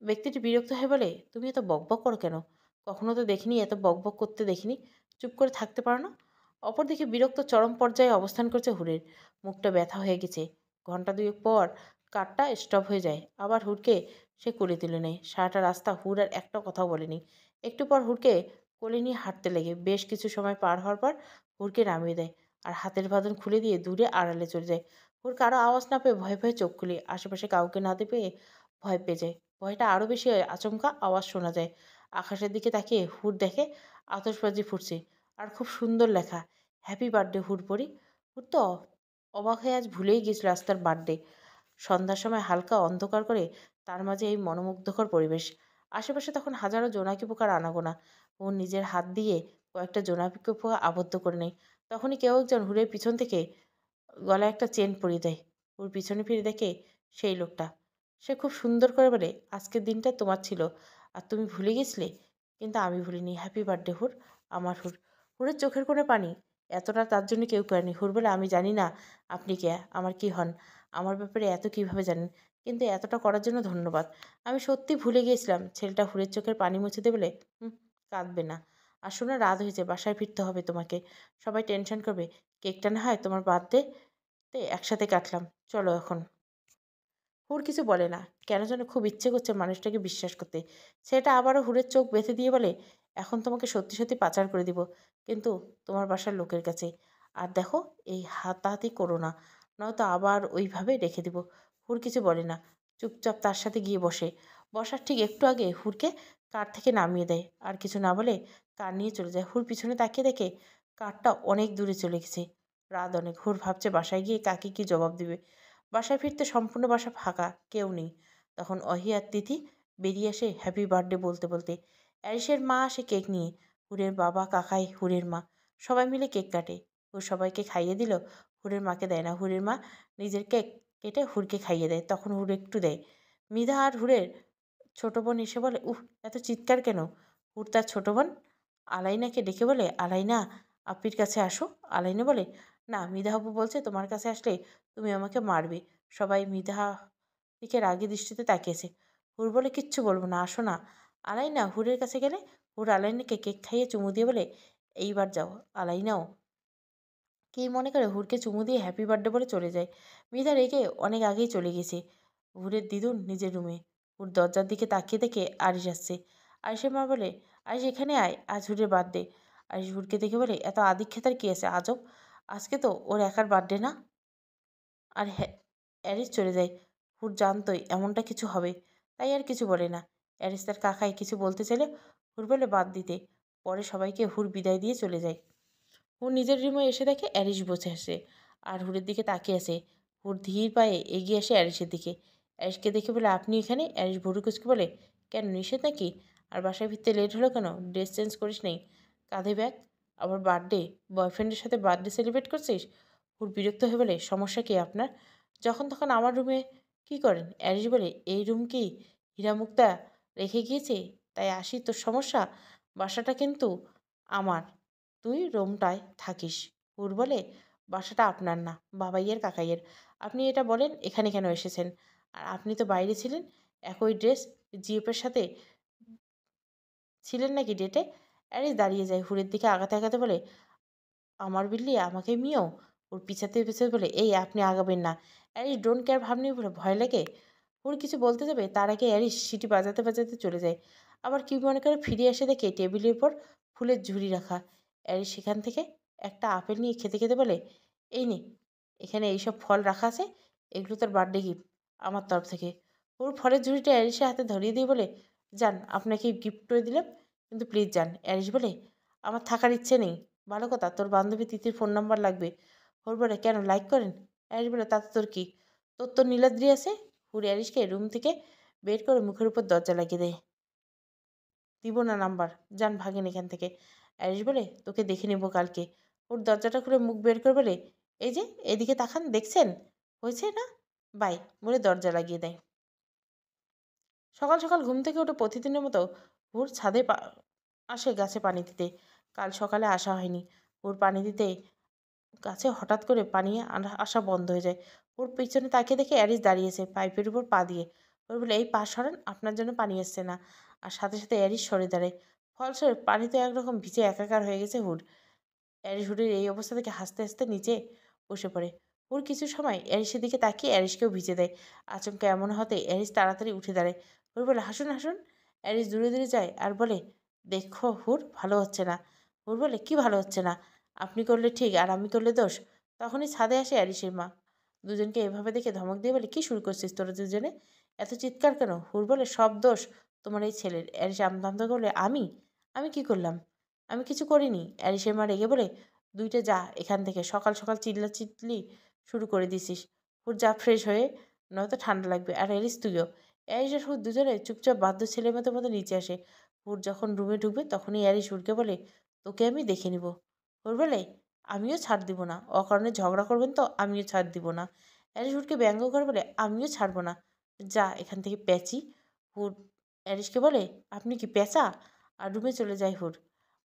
A: ব্যক্তিটি বিরক্ত হয়ে বলে, তুমি এত বকবক করো কেন? কখনো তো দেখিনি, এত বকবক করতে দেখিনি। চুপ করে থাকতে পারো না? অপরদিকে বিরক্ত চরম পর্যায়ে অবস্থান করছে হুরের। মুখটা ব্যথা হয়ে গেছে। ঘন্টা দুয়েক পর কারটা স্টপ হয়ে যায়। আবার হুরকে সে কোলে তুলে নেয়। সারাটা রাস্তা হুর আর একটা কথাও বলেনি। একটু পর হুরকে কোলে নিয়ে হাঁটতে লেগে বেশ কিছু সময় পার হওয়ার পর হুরকে নামিয়ে দেয় আর হাতের বাঁধন খুলে দিয়ে দূরে আড়ালে চলে যায়। হুর কারো আওয়াজ না পেয়ে ভয়ে ভয়ে চোখ খুলে আশেপাশে কাউকে না পেয়ে ভয় পেয়ে যায়। ভয়টা আরও বেশি হয়, আচমকা আওয়াজ শোনা যায়। আকাশের দিকে তাকিয়ে হুর দেখে আতশবাজি ফুটছে আর খুব সুন্দর লেখা, হ্যাপি বার্থডে হুড়পড়ি। হুড় তো অবাক হয়ে আজ ভুলেই গেছিল আজ তার বার্থডে। সন্ধ্যার সময় হালকা অন্ধকার করে তার মাঝে এই মনোমুগ্ধকর পরিবেশ। আশেপাশে তখন হাজারো জোনাকি পোকার আনাগোনা। ও নিজের হাত দিয়ে কয়েকটা জোনাকি পোকা আবদ্ধ করে নেয়। তখনই কেউ একজন হুড়ের পিছন থেকে গলায় একটা চেন পরিয়ে দেয়। ওর পিছনে ফিরে দেখে সেই লোকটা। সে খুব সুন্দর করে বলে, আজকের দিনটা তোমার ছিল, আর তুমি ভুলে গেছিলে, কিন্তু আমি ভুলিনি। হ্যাপি বার্থডে হুর, আমার হুর। হুরের চোখের কোণে পানি। এতটা তার জন্য কেউ করেনি। হুর বলে, আমি জানি না আপনি কে, আমার কি হন, আমার ব্যাপারে এত কিভাবে জানেন, কিন্তু এতটা করার জন্য ধন্যবাদ। আমি সত্যি ভুলে গিয়েছিলাম। ছেলেটা হুরের চোখের পানি মুছে দেবে বলে, কাঁদবে না। আর শোনো, রাত হয়েছে, বাসায় ফিরতে হবে তোমাকে। সবাই টেনশন করবে। কেকটা না হয় তোমার বার্থডে একসাথে কাটলাম। চলো এখন। হুর কিছু বলে না। কেন যেন খুব ইচ্ছে করছে মানুষটাকে বিশ্বাস করতে। সেটা আবারও হুরের চোখ বেঁধে দিয়ে বলে, এখন তোমাকে সত্যি সত্যি পাচার করে দিব, কিন্তু তোমার বাসার লোকের কাছে। আর দেখো, এই হাতাহাতি করো না, নয়তো আবার ওইভাবে রেখে দিব। হুর কিছু বলে না, চুপচাপ তার সাথে গিয়ে বসে। বসার ঠিক একটু আগে হুরকে কার থেকে নামিয়ে দেয়। আর কিছু না বলে কার নিয়ে চলে যায়। হুর পিছনে তাকিয়ে দেখে কারটা অনেক দূরে চলে গেছে। রাত অনেক। হুর ভাবছে বাসায় গিয়ে কাকে কি জবাব দিবে। বাসায় ফিরতে সম্পূর্ণ বাসা ফাঁকা, কেউ নেই। তখন অহি আর তিথি বেরিয়ে আসে হ্যাপি বার্থডে বলতে বলতে। অ্যারিসের মা আসে কেক নিয়ে। হুরের বাবা, কাকাই, হুরের মা সবাই মিলে কেক কাটে। হুর সবাইকে খাইয়ে দিল, হুরের মাকে দেয় না। হুরের মা নিজের কেক কেটে হুরকে খাইয়ে দেয়। তখন হুর একটু দেয়। মিধা আর হুরের ছোট বোন এসে বলে, এত চিৎকার কেন? হুর তার ছোট বোন আলাইনাকে ডেকে বলে, আলাইনা, আপ্পির কাছে আসো। আলাইনা বলে, না, মিধা আপু বলছে তোমার কাছে আসলে তুমি আমাকে মারবে। সবাই মিধা দিকে রাগী দৃষ্টিতে তাকিয়েছে। হুর বলে, কিচ্ছু বলবো না, আসো না। আলাইনা হুরের কাছে গেলে হুর আলাইনাকে কেক খাইয়ে চুমু দিয়ে বলে, এইবার যাও। আলাইনাও কি মনে করে হুরকে চুমু দিয়ে হ্যাপি বার্থডে বলে চলে যায়। মিধা রেগে অনেক আগেই চলে গেছে হুরের দিদুন নিজের রুমে। হুর দরজার দিকে তাকিয়ে দেখে আরিশ আসছে। আরিশের মা বলে, আরিশ এখানে আয়, আজ হুরের বার্থডে। আরিশ হুরকে দেখে বলে, এত আদিক্ষেতার কি আছে আজব, আজকে তো ওর একার বার্থডে না। আর অ্যারিস চলে যায়। হুর জানতই এমনটা কিছু হবে, তাই আর কিছু বলে না। অ্যারিস তার কাকাই কিছু বলতে চাইলে হুর বলে বাদ দিতে। পরে সবাইকে হুর বিদায় দিয়ে চলে যায়। হুর নিজের রুমে এসে দেখে অ্যারিস বসে আসে আর হুরের দিকে তাকিয়ে আছে। হুর ধীর পায়ে এগিয়ে আসে অ্যারিসের দিকে। অ্যারিসকে দেখে বলে, আপনি এখানে? অ্যারিস ভুরু কুচকে বলে, কেন, নিষেধ নাকি? আর বাসায় ফিরতে লেট হলো কেন? ড্রেস চেঞ্জ করিস নেই? কাঁধে ব্যাগ, আবার বার্থডে, বয়ফ্রেন্ডের সাথে বার্থডে সেলিব্রেট করছিস? হুর বিরক্ত হয়ে বলে, সমস্যা কি আপনার? যখন তখন আমার রুমে কি করেন? অ্যারিস বলে, এই রুম কি হীরামুক্তা রেখে গিয়েছে, তাই আসি? তোর সমস্যা? বাসাটা কিন্তু আমার, তুই রুমটায় থাকিস। হুর বলে, বাসাটা আপনার না, বাবাইয়ের কাকাইয়ের। আপনি এটা বলেন এখানে কেন এসেছেন? আর আপনি তো বাইরে ছিলেন, একই ড্রেস জিএপের সাথে ছিলেন নাকি ডেটে? অ্যারিস দাঁড়িয়ে যায়, হুরের দিকে আগাতে আগাতে বলে, আমার বিল্লি আমাকে মিও। ওর পিছাতে পিছাতে বলে, এই আপনি আগাবেন না। অ্যারিস ডোন্ট কেয়ার ভাব নিয়ে বলে, ভয় লাগে? ওর কিছু বলতে যাবে তার আগে অ্যারিস সিটি বাজাতে বাজাতে চলে যায়। আবার কি মনে করে ফিরে এসে দেখে টেবিলের উপর ফুলের ঝুড়ি রাখা। অ্যারিস সেখান থেকে একটা আপেল নিয়ে খেতে খেতে বলে, এই নে, এখানে এইসব ফল রাখা আছে, এগুলো তোর বার্থডে গিফট আমার তরফ থেকে। ওর ফলের ঝুড়িটা অ্যারিসের হাতে ধরিয়ে দিয়ে বলে, যান, আপনাকে গিফট করে দিলাম, কিন্তু প্লিজ যান। অ্যারিস বলে, আমার থাকার ইচ্ছে নেই। ভালো কথা, তোর বান্ধবী তিথির ফোন নাম্বার লাগবে। ওর বলে, কেন, লাইক করেন? অ্যারিস বলে, তাতে তোর কি? তোর তো নীলাদ্রি আছে। হুড়ি অ্যারিসকে রুম থেকে বের করে মুখের উপর দরজা লাগিয়ে দেয়। দিব না নাম্বার, যান ভাগেন এখান থেকে। অ্যারিস বলে, তোকে দেখে নেবো কালকে। ওর দরজাটা খুলে মুখ বের করে বলে, এই যে এদিকে তাকান, দেখছেন? হয়েছে না? বাই বলে দরজা লাগিয়ে দেয়। সকাল সকাল ঘুম থেকে উঠে প্রতিদিনের মতো হুর ছাদে আসে গাছে পানি দিতে। কাল সকালে আসা হয়নি। হুর পানি দিতে গাছে হঠাৎ করে পানি আসা বন্ধ হয়ে যায়। ওর পিছনে তাকিয়ে দেখে অ্যারিস দাঁড়িয়েছে পাইপের উপর পা দিয়ে। ওর বলে, এই পা সরান, আপনার জন্য পানি আসছে না। আর সাথে সাথে অ্যারিস সরে দাঁড়ায়। ফলস্বরূপ পানিতে একরকম ভিজে একাকার হয়ে গেছে হুড। অ্যারিস হুডের এই অবস্থা থেকে হাসতে হাসতে নিচে বসে পড়ে। হুর কিছু সময় অ্যারিসের দিকে তাকিয়ে অ্যারিসকেও ভিজে দেয়। আচমকা এমন হতে অ্যারিস তাড়াতাড়ি উঠে দাঁড়ায়। হুর বলে, হাসুন হাসুন। অ্যারিস দূরে দূরে যায় আর বলে, দেখো হুর, ভালো হচ্ছে না। হুর বলে, কি ভালো হচ্ছে না? আপনি করলে ঠিক আর আমি করলে দোষ। তখনই ছাদে আসে অ্যারিসের মা। দুজনকে এভাবে দেখে ধমক দিয়ে বলে, কি শুরু করছিস তোরা দুজনে? এত চিৎকার কেন? হুর বলে, সব দোষ তোমার এই ছেলের। অ্যারিস আমতামতা করলে, আমি আমি কি করলাম? আমি কিছু করিনি। অ্যারিসের মা রেগে বলে, দুইটা যা এখান থেকে, সকাল সকাল চিল্লি শুরু করে দিছিস। হুর যা ফ্রেশ হয়ে, নয়তো ঠান্ডা লাগবে। আর অ্যারিস তুইও। অ্যারিস আর হুর দুজনে চুপচাপ বাধ্য ছেলের মতো মতো নিচে আসে। হুর যখন রুমে ঢুকবে তখনই অ্যারিস হুরকে বলে, তোকে আমি দেখে নিব। হুর বলে, আমিও ছাড় দিব না। অকারণে ঝগড়া করবেন তো আমিও ছাড় দিব না। অ্যারিস হুরকে ব্যঙ্গ করে বলে, আমিও ছাড়বো না। যা এখান থেকে প্যাচি। হুর অ্যারিশকে বলে, আপনি কি পেঁচা? আর রুমে চলে যায় হুর।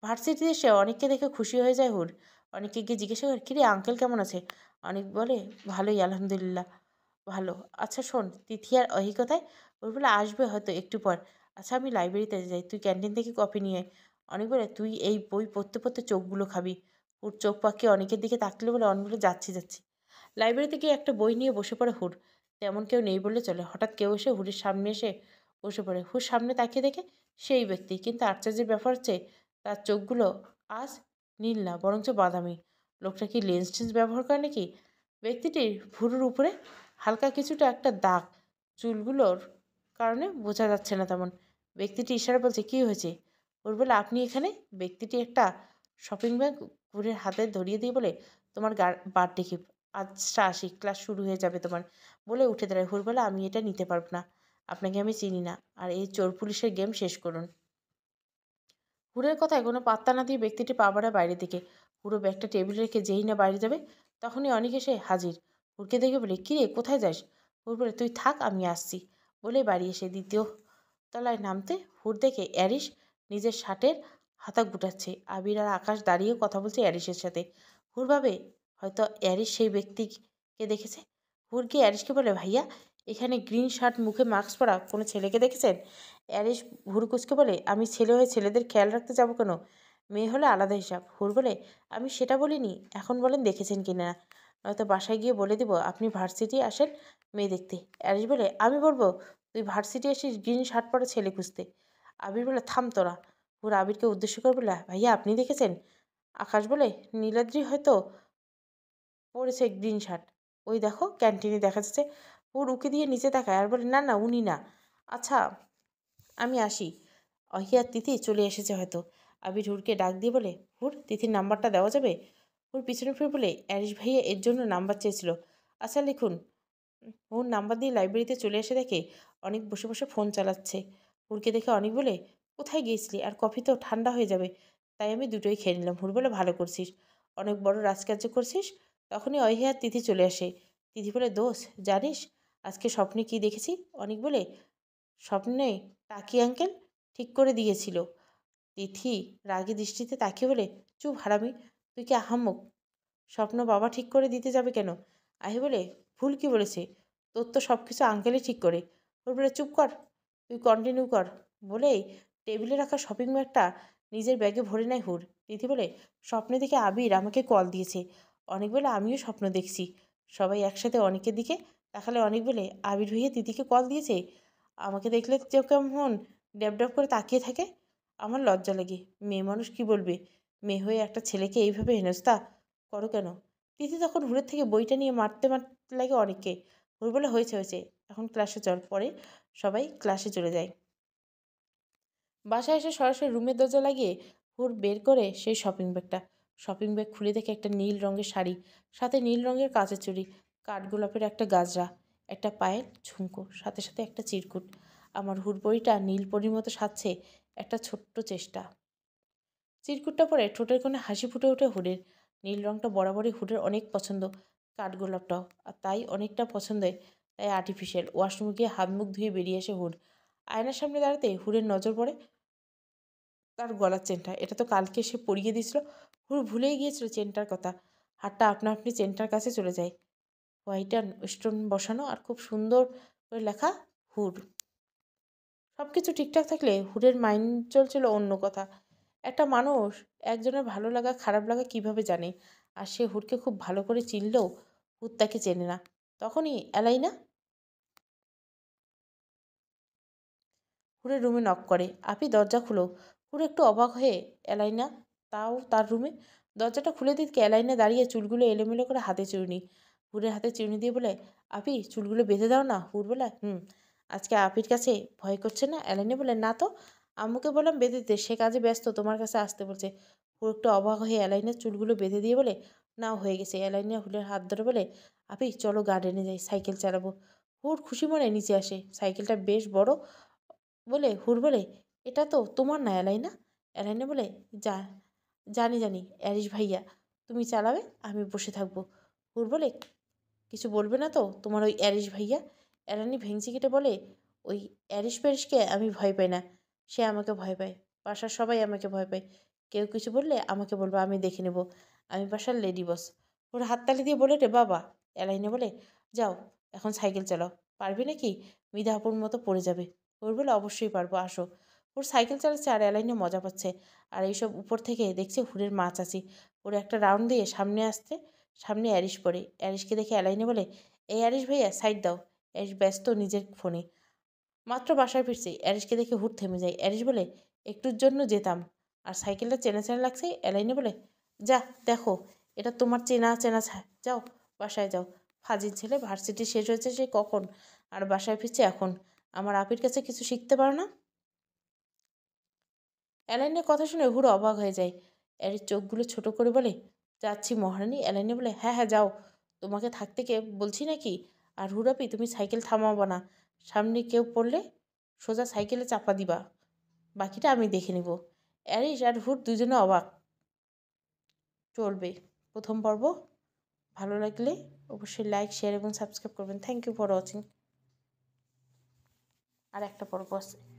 A: ভার্সিটিতে এসে অনেককে দেখে খুশি হয়ে যায় হুর। অনেককে গিয়ে জিজ্ঞাসা করে, কিরে আঙ্কেল কেমন আছে? অনেক বলে, ভালোই আলহামদুলিল্লাহ ভালো। আচ্ছা শোন, তিথি আর অহি কোথায়? ওর বলে, আসবে হয়তো একটু পর। আচ্ছা আমি লাইব্রেরিতে যাই, তুই ক্যান্টিন থেকে কফি নিয়ে আয়। অনেক বলে, তুই এই বই পড়তে পড়তে চোখগুলো খাবি। হুর চোখ পাকিয়ে অনেকের দিকে তাকলে বলে, অনেক বলে, যাচ্ছি যাচ্ছি। লাইব্রেরিতে গিয়ে একটা বই নিয়ে বসে পড়ে হুর। তেমন কেউ নেই বললে চলে। হঠাৎ কেউ এসে হুরের সামনে এসে বসে পড়ে। হুর সামনে তাকিয়ে দেখে সেই ব্যক্তি, কিন্তু আশ্চর্যের ব্যাপার হচ্ছে তার চোখগুলো আজ নীল না, বরঞ্চ বাদামি। লোকটা কি লেন্স টেন্স ব্যবহার করে নাকি? ব্যক্তিটির ভুরুর উপরে হালকা কিছুটা একটা দাগ, চুলগুলোর কারণে বোঝা যাচ্ছে না তেমন। ব্যক্তিটি ইশারা বলছে, কী হয়েছে? ওর বলে, আপনি এখানে? ব্যক্তিটি একটা শপিং ব্যাগ হুরের হাতে ধরিয়ে দিয়ে বলে, তোমার বার্থডে গিফট, আচ্ছা আসি, ক্লাস শুরু হয়ে যাবে তোমার। বলে উঠে দাঁড়ায়। হুর বলে, আমি এটা নিতে পারবো না, আপনাকে আমি চিনি না, আর এই চোর পুলিশের গেম শেষ করুন। হুড়ের কথায় কোনো পাত্তা না দিয়ে ব্যক্তিটি পা বাড়ায় বাইরের দিকে। হুড়ো ব্যাগটা টেবিলে রেখে যেই না বাইরে যাবে, তখনই অনেক এসে হাজির। হুড়কে দেখে বলে, কিরে কোথায় যাস? হুড় বলে, তুই থাক আমি আসছি। বলে বাড়ি এসে দ্বিতীয় তলায় নামতে হুড় দেখে অ্যারিস নিজের শার্টের হাতা গুটাচ্ছে। আবির আর আকাশ দাঁড়িয়ে কথা বলছে অ্যারিসের সাথে। হুড় ভাবে হয়তো অ্যারিস সেই ব্যক্তিকে দেখেছে। হুড় গিয়ে অ্যারিসকে বলে, ভাইয়া এখানে গ্রিন শার্ট মুখে মাস্ক পরা কোনো ছেলেকে দেখেছেন? অ্যারিস হুড়কুচকে বলে, আমি ছেলে হয়ে ছেলেদের খেয়াল রাখতে যাবো কেন? মেয়ে হলে আলাদা হিসাব। হুড় বলে, আমি সেটা বলিনি, এখন বলেন দেখেছেন কি না, নয়তো বাসায় গিয়ে বলে দিব আপনি ভার্সিটি আসেন মেয়ে দেখতে। অ্যারিস বলে, আমি বলবো তুই ভার্সিটি আসিস গ্রিন শার্ট পরা ছেলে খুঁজতে। আবির বলে, থাম তোরা। হুড় আবিরকে উদ্দেশ্য করে বলে, ভাইয়া আপনি দেখেছেন? আকাশ বলে, নীলাদ্রি হয়তো পরেছে গ্রিন শার্ট, ওই দেখো ক্যান্টিনে দেখা যাচ্ছে। হুড় উকি দিয়ে নিচে তাকায় আর বলে, না না উনি না। আচ্ছা আমি আসি, অহিয়া তিথি চলে এসেছে হয়তো। আবির হুড়কে ডাক দিয়ে বলে, হুড় তিথির নাম্বারটা দেওয়া যাবে? হুড় পিছনে ফিরে বলে, অ্যারিশ ভাইয়া এর জন্য নাম্বার চেয়েছিল। আচ্ছা লিখুন। হুড় নাম্বার দিয়ে লাইব্রেরিতে চলে এসে দেখে অনেক বসে বসে ফোন চালাচ্ছে। হুড়কে দেখে অনেক বলে, কোথায় গিয়েছিলি? আর কফি তো ঠান্ডা হয়ে যাবে, তাই আমি দুটোই খেয়ে নিলাম। হুড় বলে, ভালো করছিস, অনেক বড় রাজকার্য করছিস। তখনই অহিয়া তিথি চলে আসে। তিথি বলে, দোষ জানিস আজকে স্বপ্নে কি দেখেছি? অনেক বলে, স্বপ্নে টাকি আঙ্কেল ঠিক করে দিয়েছিল। তিথি রাগী দৃষ্টিতে তাকিয়ে বলে, চুপ হারামি, তুই কি আহাম্মক? স্বপ্ন বাবা ঠিক করে দিতে যাবে কেন? আহি বলে, ভুল কি বলেছে? তোর তো সব কিছু আঙ্কেলই ঠিক করে। ওর বলে, চুপ কর, তুই কন্টিনিউ কর। বলেই টেবিলে রাখা শপিং ব্যাগটা নিজের ব্যাগে ভরে নেয় হুর। তিথি বলে, স্বপ্নে দেখে আবির আমাকে কল দিয়েছে। অনেক বলে, আমিও স্বপ্ন দেখছি। সবাই একসাথে অনেকের দিকে তাকালে অনেক বলে, আবির ভাইয়া তিথিকে কল দিয়েছে? আমাকে দেখলে কেউ কেমন ড্যাব করে তাকিয়ে থাকে। আমার লজ্জা লাগে, মেয়ে মানুষ কি বলবে? মেয়ে হয়ে একটা ছেলেকে এইভাবে হেনস্থা করো কেন? তিথি তখন হুড়ের থেকে বইটা নিয়ে মারতে মারতে লাগে অনেককে। হুড় বলে, হয়েছে হয়েছে, এখন ক্লাসে চল। পরে সবাই ক্লাসে চলে যায়। বাসায় এসে সরাসরি রুমের দরজা লাগিয়ে হুড় বের করে সেই শপিং ব্যাগটা। শপিং ব্যাগ খুলে দেখে একটা নীল রঙের শাড়ি, সাথে নীল রঙের কাচের চুড়ি, কাঠগোলাপের একটা গাজরা, একটা পায়ের ঝুমকো, সাথে সাথে একটা চিরকুট। আমার হুড় বইটা নীল পরীর মতো সাজছে একটা ছোট্ট চেষ্টা। চিরকুটটা পরে ঠোঁটের কোণে হাসি ফুটে ওঠে হুডের। নীল রঙটা বরাবরই হুডের অনেক পছন্দ, কাঠগোলাপটাও আর তাই অনেকটা পছন্দের। তাই আর্টিফিশিয়াল। ওয়াশরুমে গিয়ে হাত মুখ ধুয়ে বেরিয়ে আসে হুড। আয়নার সামনে দাঁড়াতে হুডের নজর পড়ে তার গলার চেনটা। এটা তো কালকে সে পরিয়ে দিয়েছিল। হুড ভুলেই গিয়েছিল চেনটার কথা। হাতটা আপনা আপনি চেনটার কাছে চলে যায়। হোয়াইট অ্যান্ড স্টোন বসানো আর খুব সুন্দর করে লেখা হুড। সব কিছু ঠিকঠাক থাকলে হুডের মাইন্ড চলছিল অন্য কথা। একটা মানুষ একজনের ভালো লাগা খারাপ লাগা কিভাবে জানে? আর সে হুডকে খুব ভালো করে চিনলেও হুড তাকে চেনে না। তখনই এলাইনা হুডের রুমে নক করে। আপি দরজা খুলো। হুড একটু অবাক হয়ে এলাইনা তাও তার রুমে। দরজাটা খুলে দিতে এলাইনা দাঁড়িয়ে চুলগুলো এলোমেলো করে হাতে চিরুনি। হুডের হাতে চিরুনি দিয়ে বলে, আপি চুলগুলো বেঁধে দাও না। হুড বলে, হুম। আজকে আপির কাছে ভয় করছে না? এলাইনা বলে, না তো, আম্মুকে বললাম বেঁধে দিতে, সে কাজে ব্যস্ত, তোমার কাছে আসতে বলছে। হুড একটু অবাক হয়ে এলাইনার চুলগুলো বেঁধে দিয়ে বলে, নাও হয়ে গেছে। এলাইনা হুডের হাত ধরে বলে, আপি চলো গার্ডেনে যাই, সাইকেল চালাবো। হুড খুশি মনে নিচে আসে। সাইকেলটা বেশ বড় বলে হুড় বলে, এটা তো তোমার না এলাইনা? এলাইনা বলে, যা জানি জানি অ্যারিশ ভাইয়া, তুমি চালাবে, আমি বসে থাকবো। হুড় বলে, কিছু বলবে না তো তোমার ওই অ্যারিশ ভাইয়া? এলানি ভেংচি কেটে বলে, ওই অ্যারিস প্যারিসকে আমি ভয় পাই না, সে আমাকে ভয় পায়। বাসার সবাই আমাকে ভয় পায়। কেউ কিছু বললে আমাকে বলবো, আমি দেখে নেব, আমি বাসার লেডি বস। ওর হাততালি দিয়ে বলে রে বাবা। এলাইনে বলে, যাও এখন সাইকেল চালাও। পারবি নাকি? মিধা আপুর মতো পড়ে যাবে। ওর বলে, অবশ্যই পারবো, আসো। ওর সাইকেল চালাচ্ছে আর এলাইনে মজা পাচ্ছে। আর এইসব উপর থেকে দেখছে হুরের মা চাচি। ওর একটা রাউন্ড দিয়ে সামনে আসতে, সামনে অ্যারিস পড়ে। অ্যারিসকে দেখে এলাইনে বলে, এই অ্যারিস ভাইয়া সাইড দাও। অ্যারিস ব্যস্ত নিজের ফোনে। মাত্র বাসায় ফিরছি, অ্যারিসকে দেখে হুট থেমে যায়। অ্যারিস বলে, একটুর জন্য যেতাম। আর সাইকেলটা চেনা চেনা লাগছে। এলাইনে বলে, যা দেখো, এটা তোমার চেনা চেনা যাও বাসায় যাও। ফাজিল ছেলে, ভার্সিটি শেষ হয়েছে সে কখন, আর বাসায় ফিরছে এখন। আমার আপির কাছে কিছু শিখতে পারো না? অ্যালাইনের কথা শুনে হুড়ো অবাক হয়ে যায়। অ্যারির চোখগুলো ছোট করে বলে, যাচ্ছি মহারানী। অ্যালাইনে বলে, হ্যাঁ হ্যাঁ যাও, তোমাকে থাকতে কে বলছি নাকি? আর হুড়াপি, তুমি সাইকেল থামাবো না। সামনে কেউ পড়লে সোজা সাইকেলে চাপা দিবা, বাকিটা আমি দেখে নিব। অ্যারিস আর হুড দুজনে অবাক। চলবে প্রথম পর্ব। ভালো লাগলে অবশ্যই লাইক, শেয়ার এবং সাবস্ক্রাইব করবেন। Thank you for watching. আর একটা পর্ব আছে।